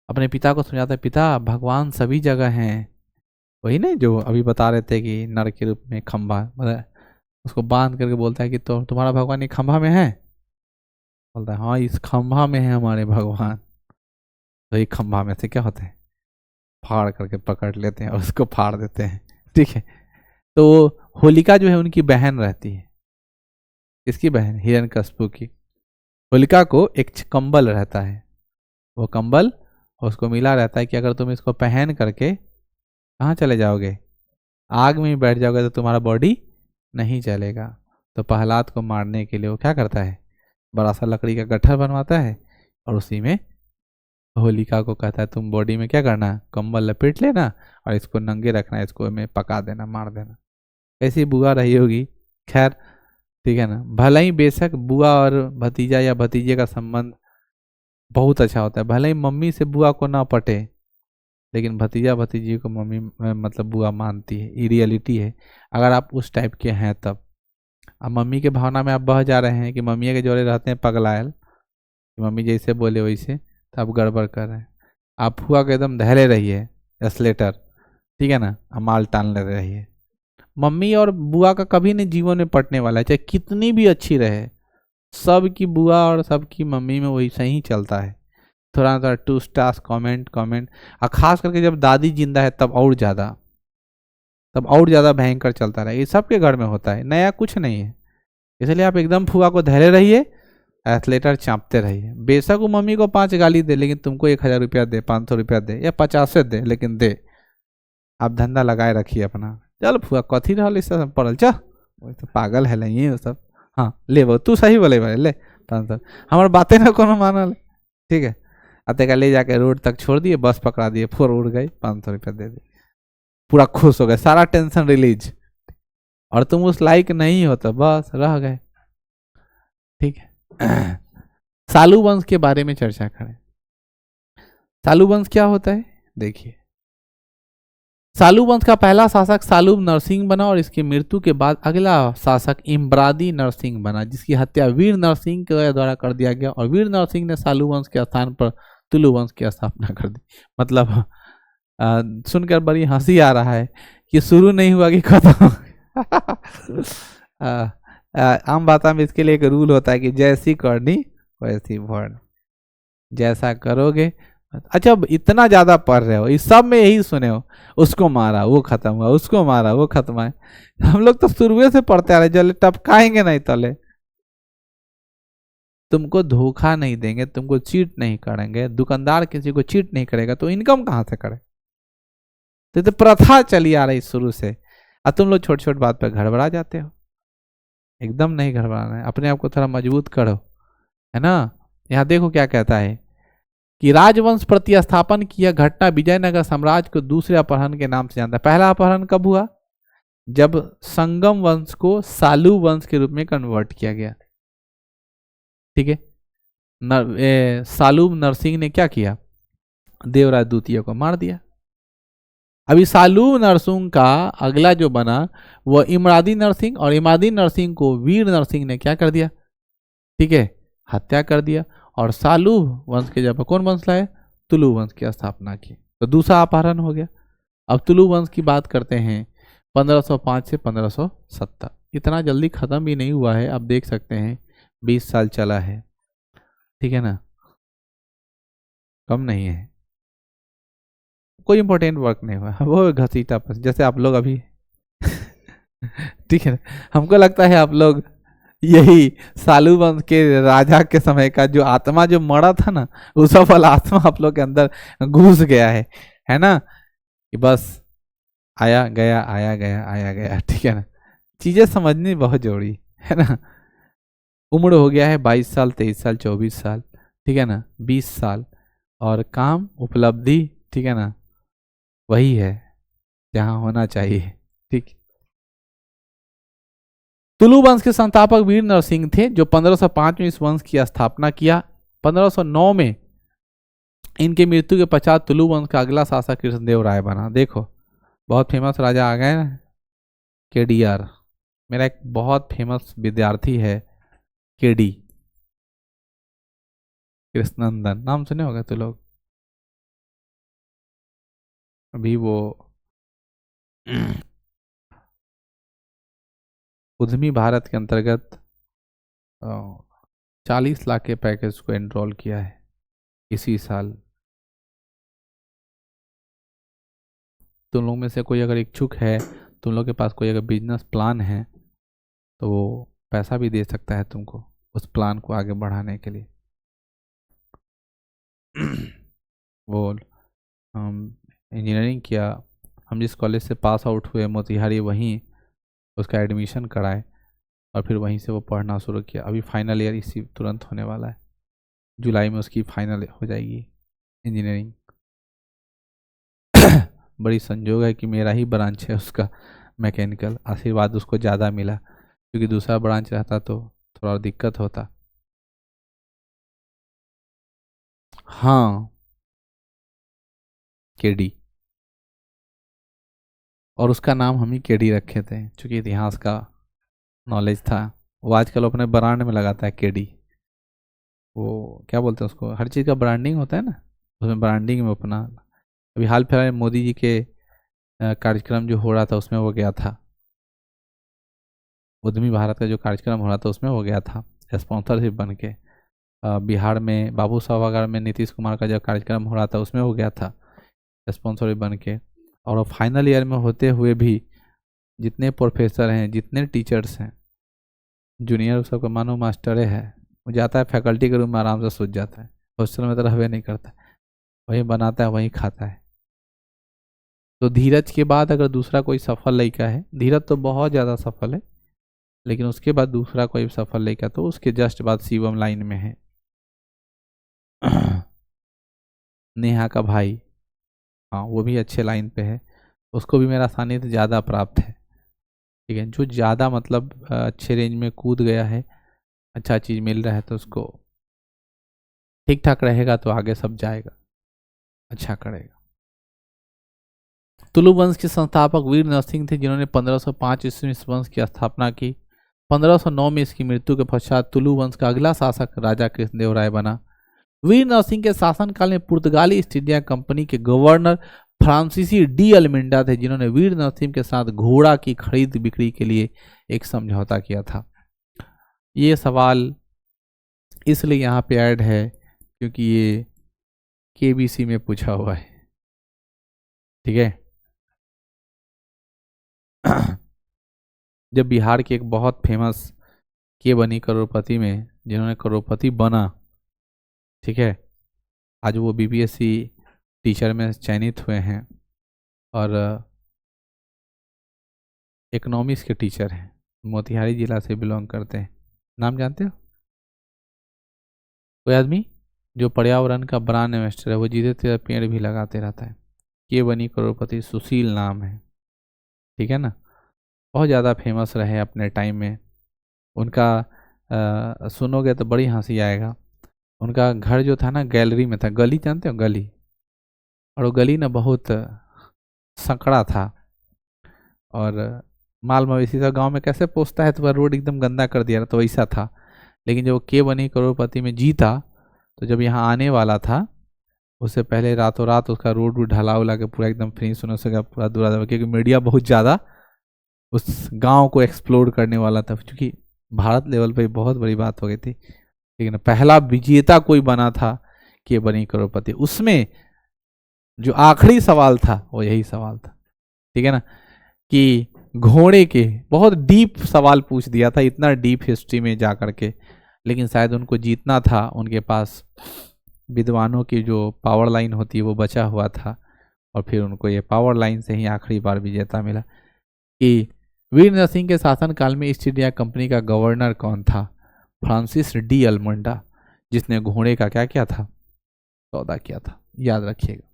अपने पिता को समझाता है, पिता भगवान सभी जगह हैं। वही नहीं जो अभी बता रहे थे कि नर के रूप में खंभा, मतलब उसको बांध करके बोलता है कि तो तुम्हारा भगवान ये खंभा में है? बोलता है हाँ, इस खंभा में है हमारे भगवान। तो ये खंभा में से क्या होते हैं? फाड़ करके पकड़ लेते हैं और उसको फाड़ देते हैं। ठीक है। तो होलिका जो है उनकी बहन रहती है। किसकी बहन? हिरण्यकशिपु की। होलिका को एक कंबल रहता है, वो कंबल उसको मिला रहता है कि अगर तुम इसको पहन करके कहाँ चले जाओगे, आग में ही बैठ जाओगे, तो तुम्हारा बॉडी नहीं चलेगा। तो प्रहलाद को मारने के लिए वो क्या करता है? बड़ा सा लकड़ी का गट्ठर बनवाता है और उसी में होलिका को कहता है तुम बॉडी में क्या करना, कंबल लपेट लेना और इसको नंगे रखना, इसको में पका देना, मार देना। कैसी बुआ रही होगी। खैर, ठीक है ना। भले ही बेशक बुआ और भतीजा या भतीजे का संबंध बहुत अच्छा होता है, भले ही मम्मी से बुआ को ना पटे, लेकिन भतीजा भतीजी को मम्मी मतलब बुआ मानती है, ये रियलिटी है। अगर आप उस टाइप के हैं तब, अब मम्मी के भावना में आप बह जा रहे हैं कि मम्मी के जोड़े रहते हैं पगलायल, मम्मी जैसे बोले वैसे, तो आप गड़बड़ कर रहे हैं। आप फुआ को एकदम धैले रहिए, एस्लेटर, ठीक है ना, माल टाल ले रहिए। मम्मी और बुआ का कभी नहीं जीवन में पटने वाला है, चाहे कितनी भी अच्छी रहे। सबकी बुआ और सबकी मम्मी में वही सही चलता है, थोड़ा सा टू स्टार्स कमेंट कमेंट। और खास करके जब दादी जिंदा है तब और ज़्यादा, तब और ज़्यादा भयंकर चलता रहे। ये सबके घर में होता है, नया कुछ नहीं है। इसलिए आप एकदम फुआ को धैर्य रहिए, एथलेटर चाँपते रहिए। बेशक वो मम्मी को 5 गाली दे, लेकिन तुमको 1000 रुपया दे, 500 रुपया दे, या 50 दे, लेकिन दे। आप धंधा लगाए रखिए अपना। चल फुआ कथी रहा इस सब पड़ल, चल वो तो पागल है नहीं वो सब। हाँ ले वो तू सही बोले भाई, ले 500। हमारे बातें ना कोनो मानल। ठीक है। अते का ले जाके रोड तक छोड़ दिए, बस पकड़ा दिए, फोर उड़ गई, 500 रुपया दे दिए, पूरा खुश हो गए, सारा टेंशन रिलीज। और तुम उस लायक नहीं हो तो बस रह गए। ठीक है। सालू वंश के बारे में चर्चा करें। सालू वंश क्या होता है? देखिए, सालू वंश का पहला शासक सालूब नरसिंह बना और इसकी मृत्यु के बाद अगला शासक इम्बरादी नरसिंह बना, जिसकी हत्या वीर नरसिंह के द्वारा कर दिया गया और वीर नरसिंह ने सालू वंश के स्थान पर तुलु वंश की स्थापना कर दी। मतलब सुनकर बड़ी हंसी आ रहा है कि शुरू नहीं हुआ कि खत्म। आम भाषा में इसके लिए एक रूल होता है कि जैसी करनी वैसी भरनी, जैसा करोगे। अच्छा, अब इतना ज्यादा पढ़ रहे हो, इस सब में यही सुने हो, उसको मारा वो खत्म हुआ, उसको मारा वो खत्म है। हम लोग तो शुरुए से पढ़ते आ रहे, जले टपकाएंगे नहीं तले। तुमको धोखा नहीं देंगे, तुमको चीट नहीं करेंगे, दुकानदार किसी को चीट नहीं करेगा तो इनकम कहां से करे? तो प्रथा चली आ रही शुरू से, और तुम लोग छोट छोट बात पर गड़बड़ा जाते हो। एकदम नहीं गड़बड़ाना है, अपने आप को थोड़ा मजबूत करो, है ना। यहाँ देखो क्या कहता है कि राजवंश प्रतिस्थापन की यह घटना विजयनगर साम्राज्य को दूसरे अपहरण के नाम से जानता है। पहला अपहरण कब हुआ? जब संगम वंश को सालू वंश के रूप में कन्वर्ट किया गया। ठीक है, सालूब नरसिंह ने क्या किया? देवराज द्वितीय को मार दिया। अभी सालूब नरसिंह का अगला जो बना वह इमरादी नरसिंह, और इमरादी नरसिंह को वीर नरसिंह ने क्या कर दिया? ठीक है, हत्या कर दिया। और सालूब वंश के जब कौन वंश लाए? तुलु वंश की स्थापना की। तो दूसरा अपहरण हो गया। अब तुलु वंश की बात करते हैं 1505 से 1570। इतना जल्दी खत्म भी नहीं हुआ है, आप देख सकते हैं 20 साल चला है। ठीक है ना, कम नहीं है, कोई इंपॉर्टेंट वर्क नहीं हुआ, वो घसीटा बस, जैसे आप लोग अभी। ठीक है, हमको लगता है आप लोग यही सालू वंश के राजा के समय का जो आत्मा जो मरा था ना, उस वाला आत्मा आप लोग के अंदर घुस गया है ना, कि बस आया गया आया गया आया गया। ठीक है ना, चीजें समझनी बहुत जरूरी है ना। उम्र हो गया है 22 साल 23 साल 24 साल, ठीक है ना, 20 साल, और काम उपलब्धि, ठीक है ना, वही है जहां होना चाहिए। ठीक, तुलु वंश के संस्थापक वीर नरसिंह थे, जो 1505 में इस वंश की स्थापना किया। 1509 में इनके मृत्यु के पश्चात तुलु वंश का अगला शासक कृष्णदेव राय बना। देखो, बहुत फेमस राजा आ गए ना, केडीआर। मेरा एक बहुत फेमस विद्यार्थी है केडी, कृष्णनंदन, नाम सुने होगा तो लोग। अभी वो उद्यमी भारत के अंतर्गत 40 लाख के पैकेज को एनरोल किया है इसी साल। तुम लोग में से कोई अगर इच्छुक है, तुम लोग के पास कोई अगर बिजनेस प्लान है, तो वो पैसा भी दे सकता है तुमको उस प्लान को आगे बढ़ाने के लिए। वो हम इंजीनियरिंग किया, हम जिस कॉलेज से पास आउट हुए मोतिहारी, वहीं उसका एडमिशन कराए और फिर वहीं से वो पढ़ना शुरू किया। अभी फाइनल ईयर इसी तुरंत होने वाला है, जुलाई में उसकी फाइनल हो जाएगी इंजीनियरिंग। बड़ी संजोग है कि मेरा ही ब्रांच है उसका, मैकेनिकल। आशीर्वाद उसको ज़्यादा मिला, क्योंकि दूसरा ब्रांच रहता तो थोड़ा दिक्कत होता। हाँ, केडी, और उसका नाम हम ही केडी रखे थे, क्योंकि इतिहास का नॉलेज था। वो आजकल अपने ब्रांड में लगाता है केडी, वो क्या बोलते हैं उसको, हर चीज़ का ब्रांडिंग होता है ना, उसमें ब्रांडिंग में अपना। अभी हाल फिलहाल मोदी जी के कार्यक्रम जो हो रहा था उसमें वो गया था, उद्यमी भारत का जो कार्यक्रम हो रहा था उसमें वो गया था स्पॉन्सरशिप बन के। बिहार में बाबू सभागार में नीतीश कुमार का जो कार्यक्रम हो रहा था उसमें वो गया था स्पॉन्सरशिप बन के। और फाइनल ईयर में होते हुए भी जितने प्रोफेसर हैं, जितने टीचर्स हैं, जूनियर सबका मानो मास्टरे है, वो जाता है फैकल्टी के रूम में आराम से सूझ जाता है, हॉस्टल में तो रहबे नहीं करता, वही बनाता है वही खाता है। तो धीरज के बाद अगर दूसरा कोई सफल लड़का है, धीरज तो बहुत ज़्यादा सफल है, लेकिन उसके बाद दूसरा कोई सफल लड़का तो उसके जस्ट बाद शिवम लाइन में है। नेहा का भाई, हाँ वो भी अच्छे लाइन पे है, उसको भी मेरा सानिध्य ज़्यादा प्राप्त है। ठीक है, जो ज़्यादा मतलब अच्छे रेंज में कूद गया है, अच्छा चीज़ मिल रहा है, तो उसको ठीक ठाक रहेगा तो आगे सब जाएगा, अच्छा करेगा। तुलु वंश के संस्थापक वीर नरसिंह थे, जिन्होंने 1505 ईस्वी में इस वंश की स्थापना की। 1509 में इसकी मृत्यु के पश्चात तुलु वंश का अगला शासक राजा कृष्णदेवराय बना। वीर नरसिंह के शासनकाल में पुर्तगाली ईस्ट इंडिया कंपनी के गवर्नर फ्रांसीसी डी अल्मेंडा थे, जिन्होंने वीर नरसिंह के साथ घोड़ा की खरीद बिक्री के लिए एक समझौता किया था। ये सवाल इसलिए यहाँ पे ऐड है क्योंकि ये केबीसी में पूछा हुआ है, ठीक है। जब बिहार के एक बहुत फेमस के बनी करोड़पति में, जिन्होंने करोड़पति बना, ठीक है, आज वो बीपीएससी टीचर में चयनित हुए हैं और इकोनॉमिक्स के टीचर हैं, मोतिहारी जिला से बिलोंग करते हैं। नाम जानते हो? कोई आदमी जो पर्यावरण का ब्रांड इन्वेस्टर है, वो जीते तेरे पेड़ भी लगाते रहता है। के बनी करोड़पति, सुशील नाम है, ठीक है ना। बहुत ज़्यादा फेमस रहे अपने टाइम में। उनका सुनोगे तो बड़ी हंसी आएगा। उनका घर जो था ना गैलरी में था। गली जानते हो? गली। और वो गली ना बहुत संकड़ा था और माल मवेशी था। गांव में कैसे पोसता है तो वह रोड एकदम गंदा कर दिया, तो वैसा था। लेकिन जब वो के बनी करोड़पति में जीता तो जब यहाँ आने वाला था उससे पहले रातों रात उसका रोड ढला उला के पूरा एकदम फिनिश होने से पूरा दूरा दबा, क्योंकि मीडिया बहुत ज़्यादा उस गांव को एक्सप्लोर करने वाला था, क्योंकि भारत लेवल पे बहुत बड़ी बात हो गई थी। लेकिन पहला विजेता कोई बना था के बनी करोड़पति। उसमें जो आखिरी सवाल था वो यही सवाल था, ठीक है ना, कि घोड़े के बहुत डीप सवाल पूछ दिया था, इतना डीप हिस्ट्री में जा करके। लेकिन शायद उनको जीतना था, उनके पास विद्वानों की जो पावर लाइन होती है वो बचा हुआ था और फिर उनको ये पावर लाइन से ही आखिरी बार विजेता मिला। कि वीर नरसिंह के शासनकाल में ईस्ट इंडिया कंपनी का गवर्नर कौन था? फ्रांसिस डी अल्मोंडा, जिसने घोड़े का क्या किया था? सौदा किया था। याद रखिएगा,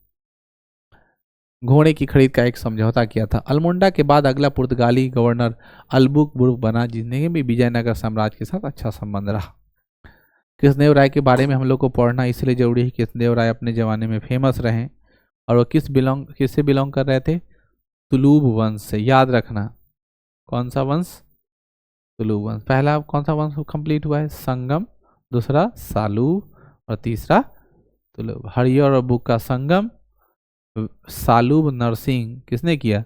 घोड़े की खरीद का एक समझौता किया था। अल्मोंडा के बाद अगला पुर्तगाली गवर्नर अलबुकबुर्ग बना, जिसने भी विजयनगर साम्राज्य के साथ अच्छा संबंध रहा। कृष्णदेवराय के बारे में हम लोग को पढ़ना इसलिए जरूरी है। कृष्णदेवराय अपने जमाने में फेमस रहे और वो किससे बिलोंग कर रहे थे? तुलुब वंश से। याद रखना, कौन सा वंश? तुलुब वंश। पहला कौन सा वंश कंप्लीट हुआ है? संगम, दूसरा सालूब और तीसरा तुलुब। हरियर और बुक का संगम सालूब नरसिंह किसने किया?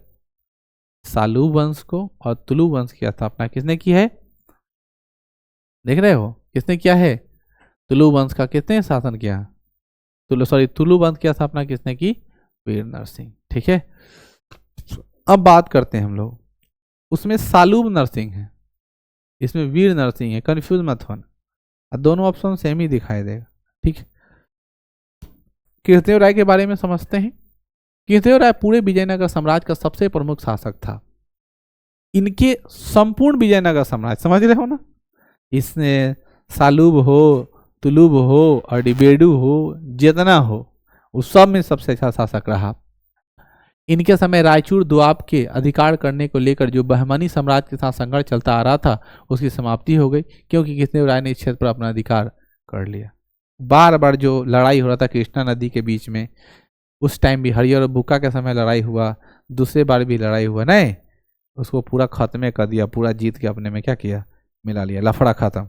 सालूब वंश को। और तुलुब वंश की स्थापना किसने की है? देख रहे हो किसने किया है? तुलुब वंश का किसने शासन किया? तुलुब वंश की स्थापना किसने की? वीर नरसिंह, ठीक है। अब बात करते हैं हम लोग, उसमें सालूब नरसिंह है, इसमें वीर नरसिंह है, कंफ्यूज मत होना, दोनों ऑप्शन सेम ही दिखाई देगा, ठीक है। कृष्णदेवराय के बारे में समझते हैं। कृष्णदेवराय पूरे विजयनगर साम्राज्य का सबसे प्रमुख शासक था। इनके संपूर्ण विजयनगर साम्राज्य, समझ रहे हो ना, इसने सालूब हो, तुलुब हो और डिबेडू हो, जितना हो उस सब में सबसे अच्छा शासक रहा। इनके समय रायचूर दोआब के अधिकार करने को लेकर जो बहमनी साम्राज्य के साथ संघर्ष चलता आ रहा था उसकी समाप्ति हो गई, क्योंकि कृष्णदेवराय ने इस क्षेत्र पर अपना अधिकार कर लिया। बार बार जो लड़ाई हो रहा था कृष्णा नदी के बीच में, उस टाइम भी हरियर और बुक्का के समय लड़ाई हुआ, दूसरे बार भी लड़ाई हुआ, नहीं उसको पूरा खत्मे कर दिया, पूरा जीत के अपने में क्या किया? मिला लिया, लफड़ा खत्म।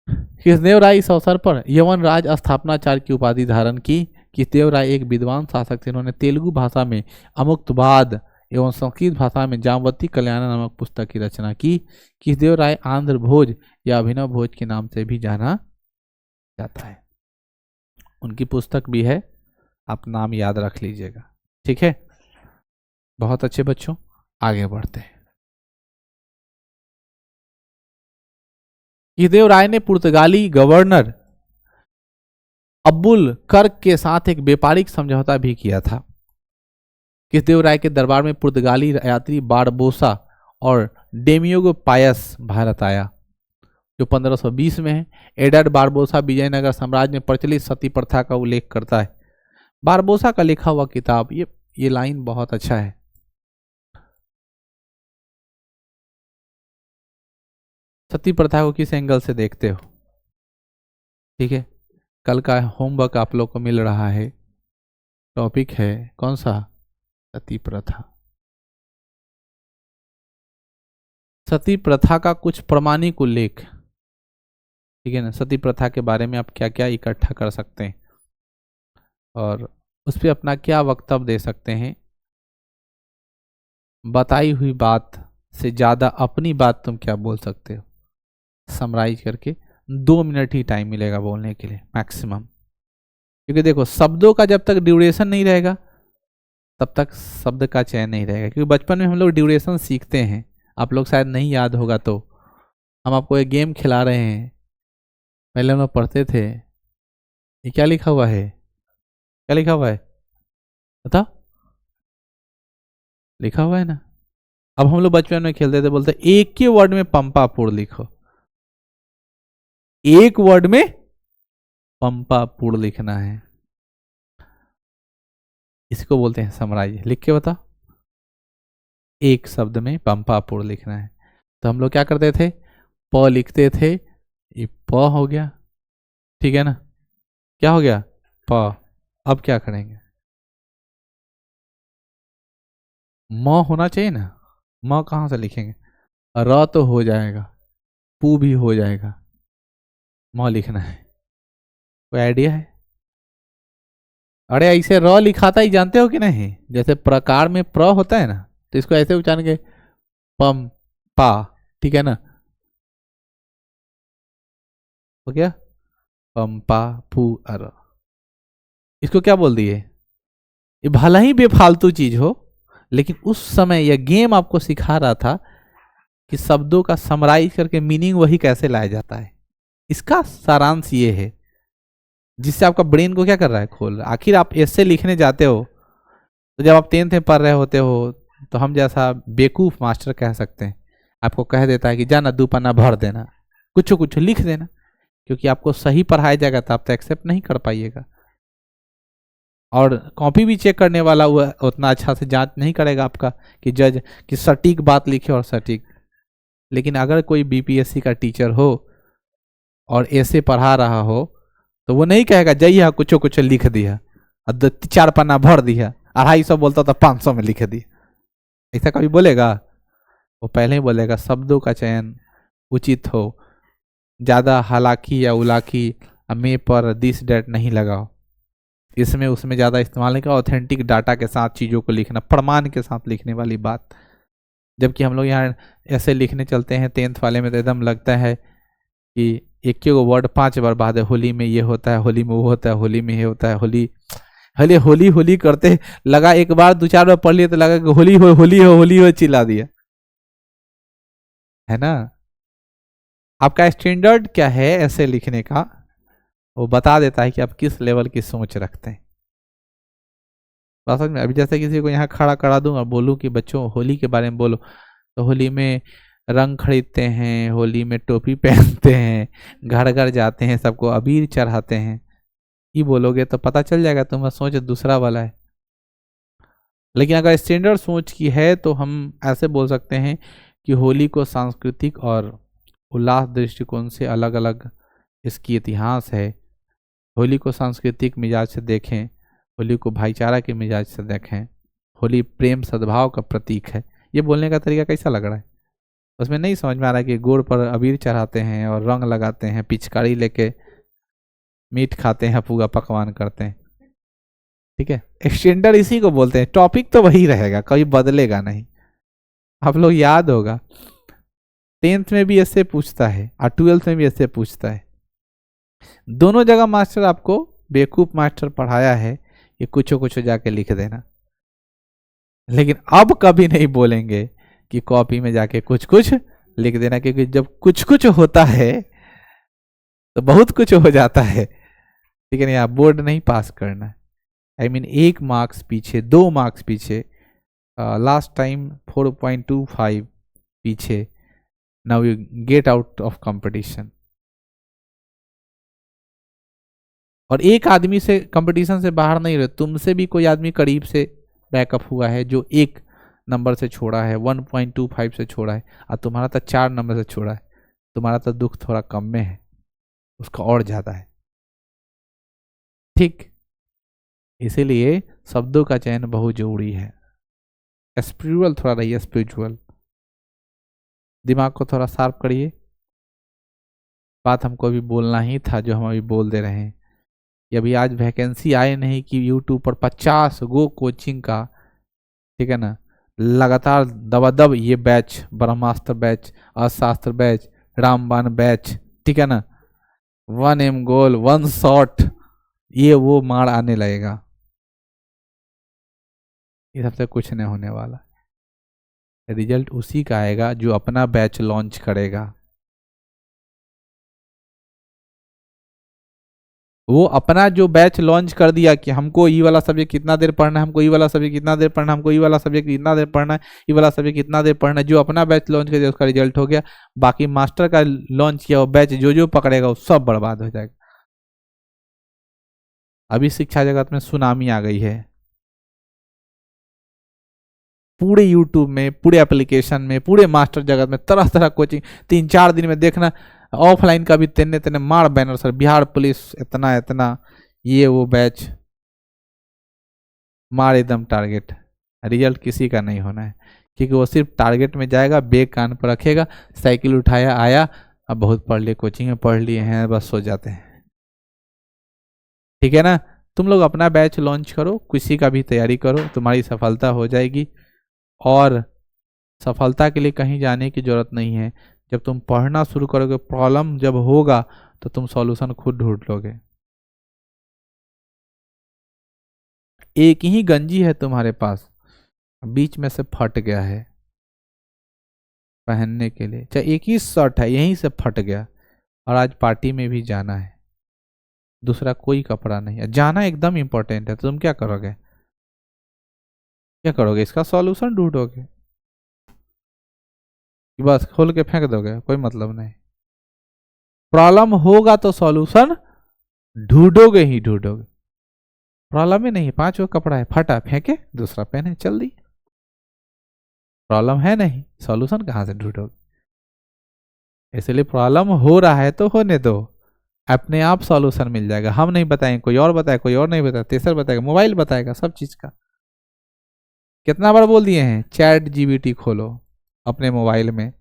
कृष्णदेवराय इस अवसर पर यवन राज स्थापनाचार्य की उपाधि धारण की। कृष्णदेवराय एक विद्वान शासक थे। इन्होंने तेलुगु भाषा में अमुक्तवाद एवं संस्कृत भाषा में जामवती कल्याण नामक पुस्तक की रचना की। कृष्णदेवराय आंध्र भोज या अभिनव भोज के नाम से भी जाना जाता है। उनकी पुस्तक भी है, आप नाम याद रख लीजिएगा, ठीक है। बहुत अच्छे बच्चों, आगे बढ़ते हैं। कृष्णदेवराय ने पुर्तगाली गवर्नर अब्बुल कर्क के साथ एक व्यापारिक समझौता भी किया था। कृष्णदेवराय के दरबार में पुर्तगाली यात्री बारबोसा और डेमियोगो पायस भारत आया, जो 1520 में है। एडर्ड बारबोसा विजयनगर साम्राज्य में प्रचलित सती प्रथा का उल्लेख करता है। बारबोसा का लिखा हुआ किताब, ये लाइन बहुत अच्छा है। सती प्रथा को किस एंगल से देखते हो? ठीक है, कल का होमवर्क आप लोग को मिल रहा है, टॉपिक है कौन सा? सती प्रथा। सती प्रथा का कुछ प्रमाणिक उल्लेख, ठीक है ना, सती प्रथा के बारे में आप क्या क्या इकट्ठा कर सकते हैं और उस पर अपना क्या वक्तव्य दे सकते हैं। बताई हुई बात से ज़्यादा अपनी बात तुम क्या बोल सकते हो, समराइज करके 2 मिनट ही टाइम मिलेगा बोलने के लिए मैक्सिमम। क्योंकि देखो शब्दों का जब तक ड्यूरेशन नहीं रहेगा तब तक शब्द का चयन नहीं रहेगा। क्योंकि बचपन में हम लोग ड्यूरेशन सीखते हैं, आप लोग शायद नहीं याद होगा तो हम आपको एक गेम खिला रहे हैं, पहले हम लोग पढ़ते थे। ये क्या लिखा हुआ है, क्या लिखा हुआ है बताओ, लिखा हुआ है ना। अब हम लोग बचपन में खेलते थे, बोलते एक के वर्ड में पंपापुर लिखो, एक वर्ड में पंपापुर लिखना है, इसको बोलते हैं समराइज। लिख के बताओ, एक शब्द में पंपापुर लिखना है। तो हम लोग क्या करते थे, प लिखते थे, ये प हो गया, ठीक है ना, क्या हो गया प। अब क्या करेंगे, म होना चाहिए ना, म कहां से लिखेंगे, र तो हो जाएगा, पू भी हो जाएगा, म लिखना है। कोई आइडिया है? अरे ऐसे र लिखाता ही जानते हो कि नहीं, जैसे प्रकार में प्र होता है ना, तो इसको ऐसे उच्चारण के पम पा, ठीक है ना, हो गया पम पा पू अर। इसको क्या बोल दिए, ये भला ही बेफालतू चीज हो, लेकिन उस समय यह गेम आपको सिखा रहा था कि शब्दों का समराइज करके मीनिंग वही कैसे लाया जाता है। इसका सारांश ये है, जिससे आपका ब्रेन को क्या कर रहा है, खोल रहा है। आखिर आप ऐसे लिखने जाते हो तो जब आप 10th में पढ़ रहे होते हो तो हम जैसा बेवकूफ मास्टर कह सकते हैं, आपको कह देता है कि जाना 2 पन्ना भर देना, कुछ कुछ लिख देना, क्योंकि आपको सही पढ़ाया जाएगा तो आप तो एक्सेप्ट नहीं कर पाइएगा। और कॉपी भी चेक करने वाला वो उतना अच्छा से जांच नहीं करेगा आपका कि जज कि सटीक बात लिखे और सटीक। लेकिन अगर कोई बीपीएससी का टीचर हो और ऐसे पढ़ा रहा हो तो वो नहीं कहेगा जइया कुछ कुछ लिख दिया और 4 पन्ना भर दिया, 250 बोलता तो 500 में लिख दिया, ऐसा कभी बोलेगा? वो पहले ही बोलेगा शब्दों का चयन उचित हो, ज़्यादा हालाकी या उलाकी में पर दिस डेट नहीं लगाओ, इसमें उसमें ज़्यादा इस्तेमाल नहीं करो, ऑथेंटिक डाटा के साथ चीज़ों को लिखना, प्रमाण के साथ लिखने वाली बात। जबकि हम लोग यहाँ ऐसे लिखने चलते हैं 10th वाले में तो एकदम लगता है कि एक के वर्ड 5 बार बाद है, होली में ये होता है, होली में वो होता है, होली में ये होता है, होली होली होली होली करते लगा, एक बार 2-4 बार पढ़ लिया तो लगा कि होली हो होली हो होली हो, चिल्ला दिया, है ना। आपका स्टैंडर्ड क्या है ऐसे लिखने का, वो बता देता है कि आप किस लेवल की सोच रखते हैं। बात समझ में? अभी जैसे किसी को यहाँ खड़ा करा दूं और बोलूं कि बच्चों होली के बारे में बोलो, तो होली में रंग खरीदते हैं, होली में टोपी पहनते हैं, घर घर जाते हैं, सबको अबीर चढ़ाते हैं, ये बोलोगे तो पता चल जाएगा तुम्हारा सोच दूसरा वाला है। लेकिन अगर स्टैंडर्ड सोच की है तो हम ऐसे बोल सकते हैं कि होली को सांस्कृतिक और उल्लास दृष्टिकोण से अलग अलग इसकी इतिहास है। होली को सांस्कृतिक मिजाज से देखें, होली को भाईचारा के मिजाज से देखें, होली प्रेम सद्भाव का प्रतीक है। ये बोलने का तरीका कैसा लग रहा है? उसमें नहीं समझ में आ रहा है कि गोड़ पर अबीर चढ़ाते हैं और रंग लगाते हैं, पिचकारी लेके मीट खाते हैं, पूरा पकवान करते हैं, ठीक है। एक्सटेंडर इसी को बोलते हैं, टॉपिक तो वही रहेगा, कभी बदलेगा नहीं। आप लोग याद होगा 10th में भी ऐसे पूछता है और 12th में भी ऐसे पूछता है, दोनों जगह मास्टर आपको बेवकूफ मास्टर पढ़ाया है कि कुछ कुछ जाके लिख देना। लेकिन अब कभी नहीं बोलेंगे कि कॉपी में जाके कुछ कुछ लिख देना, क्योंकि जब कुछ कुछ होता है तो बहुत कुछ हो जाता है, ठीक है ना। आप बोर्ड नहीं पास करना है, आई मीन 1 मार्क्स पीछे, 2 मार्क्स पीछे, लास्ट टाइम 4.25 पीछे, now you get out of competition. और एक आदमी से कंपटीशन से बाहर नहीं रहे, तुमसे भी कोई आदमी करीब से बैकअप हुआ है जो 1 नंबर से छोड़ा है, 1.25 से छोड़ा है, और तुम्हारा तो 4 नंबर से छोड़ा है। तुम्हारा तो दुख थोड़ा कम में है, उसका और ज्यादा है, ठीक। इसीलिए शब्दों का चयन बहुत जरूरी है। स्पिरिचुअल थोड़ा रहिए, स्पिरिचुअल, दिमाग को थोड़ा शार्प करिए। बात हमको अभी बोलना ही था जो हम अभी बोल दे रहे हैं कि अभी आज वैकेंसी आए नहीं कि यूट्यूब पर 50 गो कोचिंग का, ठीक है ना, लगातार दबादब ये बैच, ब्रह्मास्त्र बैच, अर्थशास्त्र बैच, रामबाण बैच, ठीक है ना, 1 एम गोल 1 शॉट, ये वो मार आने लगेगा। ये सबसे कुछ नहीं होने वाला। रिजल्ट उसी का आएगा जो अपना बैच लॉन्च करेगा। वो अपना जो बैच लॉन्च कर दिया कि हमको ये वाला सब्जेक्ट कितना देर पढ़ना है, हमको ये वाला सब्जेक्ट कितना देर पढ़ना है, हमको ये वाला सब्जेक्ट कितना देर पढ़ना है, ये वाला सब्जेक्ट कितना देर पढ़ना है, जो अपना बैच लॉन्च कर दिया उसका रिजल्ट हो गया। बाकी मास्टर का लॉन्च किया वो बैच जो जो पकड़ेगा वो सब बर्बाद हो जाएगा। अभी शिक्षा जगत में सुनामी आ गई है, पूरे यूट्यूब में, पूरे एप्लीकेशन में, पूरे मास्टर जगत में तरह तरह कोचिंग। 3-4 दिन में देखना ऑफलाइन का भी तेने तेने मार बैनर सर, बिहार पुलिस इतना इतना, ये वो बैच मार एकदम टारगेट। रिजल्ट किसी का नहीं होना है क्योंकि वो सिर्फ टारगेट में जाएगा, बेग कान पर रखेगा, साइकिल उठाया आया, अब बहुत पढ़ लिए, कोचिंग में पढ़ लिए हैं, बस सो जाते हैं। ठीक है ना, तुम लोग अपना बैच लॉन्च करो, किसी का भी तैयारी करो, तुम्हारी सफलता हो जाएगी। और सफलता के लिए कहीं जाने की जरूरत नहीं है। जब तुम पढ़ना शुरू करोगे, प्रॉब्लम जब होगा तो तुम सॉल्यूशन खुद ढूंढ लोगे। एक ही गंजी है तुम्हारे पास, बीच में से फट गया है पहनने के लिए, चाहे एक ही शर्ट है यहीं से फट गया और आज पार्टी में भी जाना है, दूसरा कोई कपड़ा नहीं है, जाना एकदम इंपॉर्टेंट है, तो तुम क्या करोगे? क्या करोगे? इसका सॉल्यूशन ढूंढोगे कि बस खोल के फेंक दोगे? कोई मतलब नहीं। प्रॉब्लम होगा तो सॉल्यूशन ढूंढोगे ही ढूंढोगे। प्रॉब्लम ही नहीं, 5 वो कपड़ा है, फटा, फेंके, दूसरा पहने, चल दी। प्रॉब्लम है नहीं, सॉल्यूशन कहां से ढूंढोगे? इसलिए प्रॉब्लम हो रहा है तो होने दो, अपने आप सॉल्यूशन मिल जाएगा। हम नहीं बताएंगे, कोई और बताए, कोई और नहीं बताए, तीसरा बताएगा, मोबाइल बताएगा सब चीज का। कितना बार बोल दिए हैं चैट जीपीटी खोलो अपने मोबाइल में,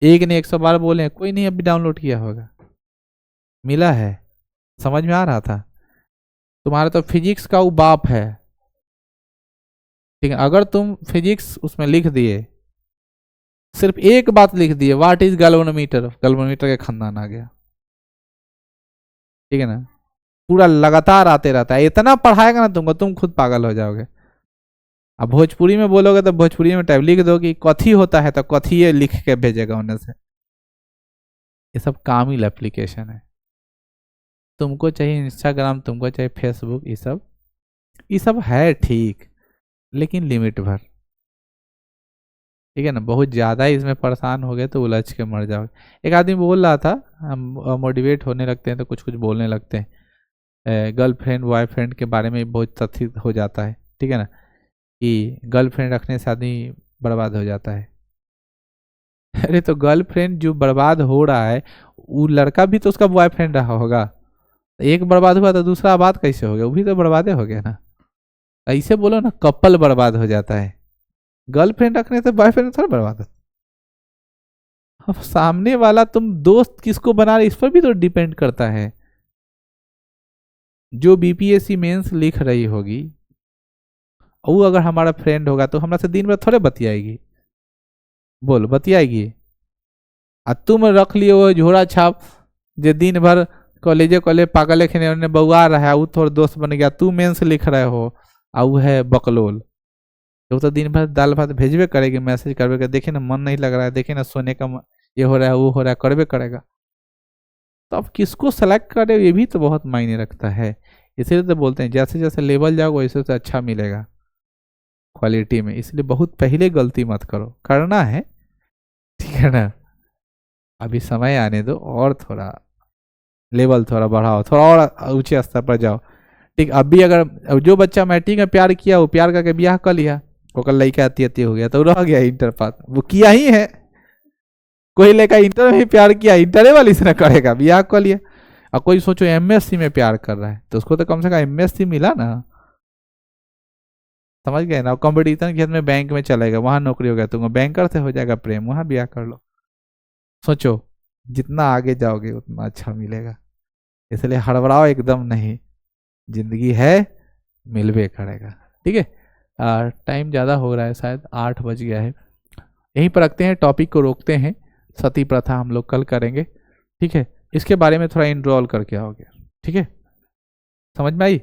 एक नहीं 100 बार बोले हैं, कोई नहीं अभी डाउनलोड किया होगा। मिला है, समझ में आ रहा था? तुम्हारा तो फिजिक्स का वो बाप है, ठीक है, अगर तुम फिजिक्स उसमें लिख दिए, सिर्फ एक बात लिख दिए, व्हाट इज गैल्वेनोमीटर, गैल्वेनोमीटर के खानदान आ गया। ठीक है ना, पूरा लगातार आते रहता है, इतना पढ़ाएगा ना तुमको, तुम खुद पागल हो जाओगे। अब भोजपुरी में बोलोगे तो भोजपुरी में टाइप लिख दो कि कथी होता है, तो कथी ये लिख के भेजेगा उन्हें से। ये सब कामिल एप्लीकेशन है। तुमको चाहिए इंस्टाग्राम, तुमको चाहिए फेसबुक, ये सब है ठीक, लेकिन लिमिट भर। ठीक है ना, बहुत ज़्यादा इसमें परेशान हो गए तो उलझ के मर जाओगे। एक आदमी बोल रहा था, हम मोटिवेट होने लगते हैं तो कुछ कुछ बोलने लगते हैं, गर्लफ्रेंड बॉयफ्रेंड के बारे में बहुत तथ्य हो जाता है, ठीक है ना, कि गर्लफ्रेंड रखने से आदमी बर्बाद हो जाता है। अरे तो गर्लफ्रेंड जो बर्बाद हो रहा है, वो लड़का भी तो उसका बॉयफ्रेंड रहा होगा, एक बर्बाद हुआ तो दूसरा आबाद कैसे हो गया? वो भी तो बर्बादे हो गया ना। ऐसे बोलो ना, कपल बर्बाद हो जाता है, गर्लफ्रेंड रखने से बॉयफ्रेंड थोड़ा बर्बाद होता। अब सामने वाला तुम दोस्त किसको बना रहे इस पर भी तो डिपेंड करता है। जो बीपीएससी मेंस लिख रही होगी, वो अगर हमारा फ्रेंड होगा तो हमरा से दिन भर थोड़े बतियाएगी, बोल बतियाएगी? आ तुम रख लिए वो झोरा छाप, जो दिन भर कॉलेज पागल खेने बउआ रहा है, वो थोड़ा दोस्त बन गया, तू मेंस लिख रहे हो, आ वो है बकलोल, तो दिन भर दाल भात भेजबे करेगी, मैसेज करबे, देखे ना मन नहीं लग रहा है, देखे ना सोने का ये हो रहा है, वो हो रहा है, करबे करेगा। तो अब किसको सेलेक्ट करे ये भी तो बहुत मायने रखता है। इसीलिए तो बोलते हैं जैसे जैसे लेवल जाओ वैसे वैसे अच्छा मिलेगा क्वालिटी में। इसलिए बहुत पहले गलती मत करो, करना है, ठीक है ना, अभी समय आने दो और थोड़ा लेवल थोड़ा बढ़ाओ, थोड़ा और ऊंचे स्तर पर जाओ। ठीक, अभी अगर जो बच्चा मैट्रिक में प्यार किया, वो प्यार करके ब्याह कर लिया, वो कल लड़का अति हो गया तो रह गया इंटर पास, वो किया ही है। कोई लड़का इंटर में प्यार किया, इंटर वाली से ना करेगा, ब्याह कर लिया। और कोई सोचो एमएससी में प्यार कर रहा है, तो उसको तो कम से कम एमएससी मिला ना। समझ गए ना। कंपटीशन के में बैंक में चलेगा, वहां नौकरी हो गया तुमको, बैंकर से हो जाएगा प्रेम, वहां ब्याह कर लो। सोचो, जितना आगे जाओगे उतना अच्छा मिलेगा, इसलिए हड़बड़ाओ एकदम नहीं, जिंदगी है, मिलवे करेगा। ठीक है, टाइम ज़्यादा हो रहा है, शायद 8 बज गया है, यहीं पर रखते हैं, टॉपिक को रोकते हैं। सती प्रथा हम लोग कल करेंगे, ठीक है। इसके बारे में थोड़ा इनरोल करके आओगे, ठीक है, समझ में आई।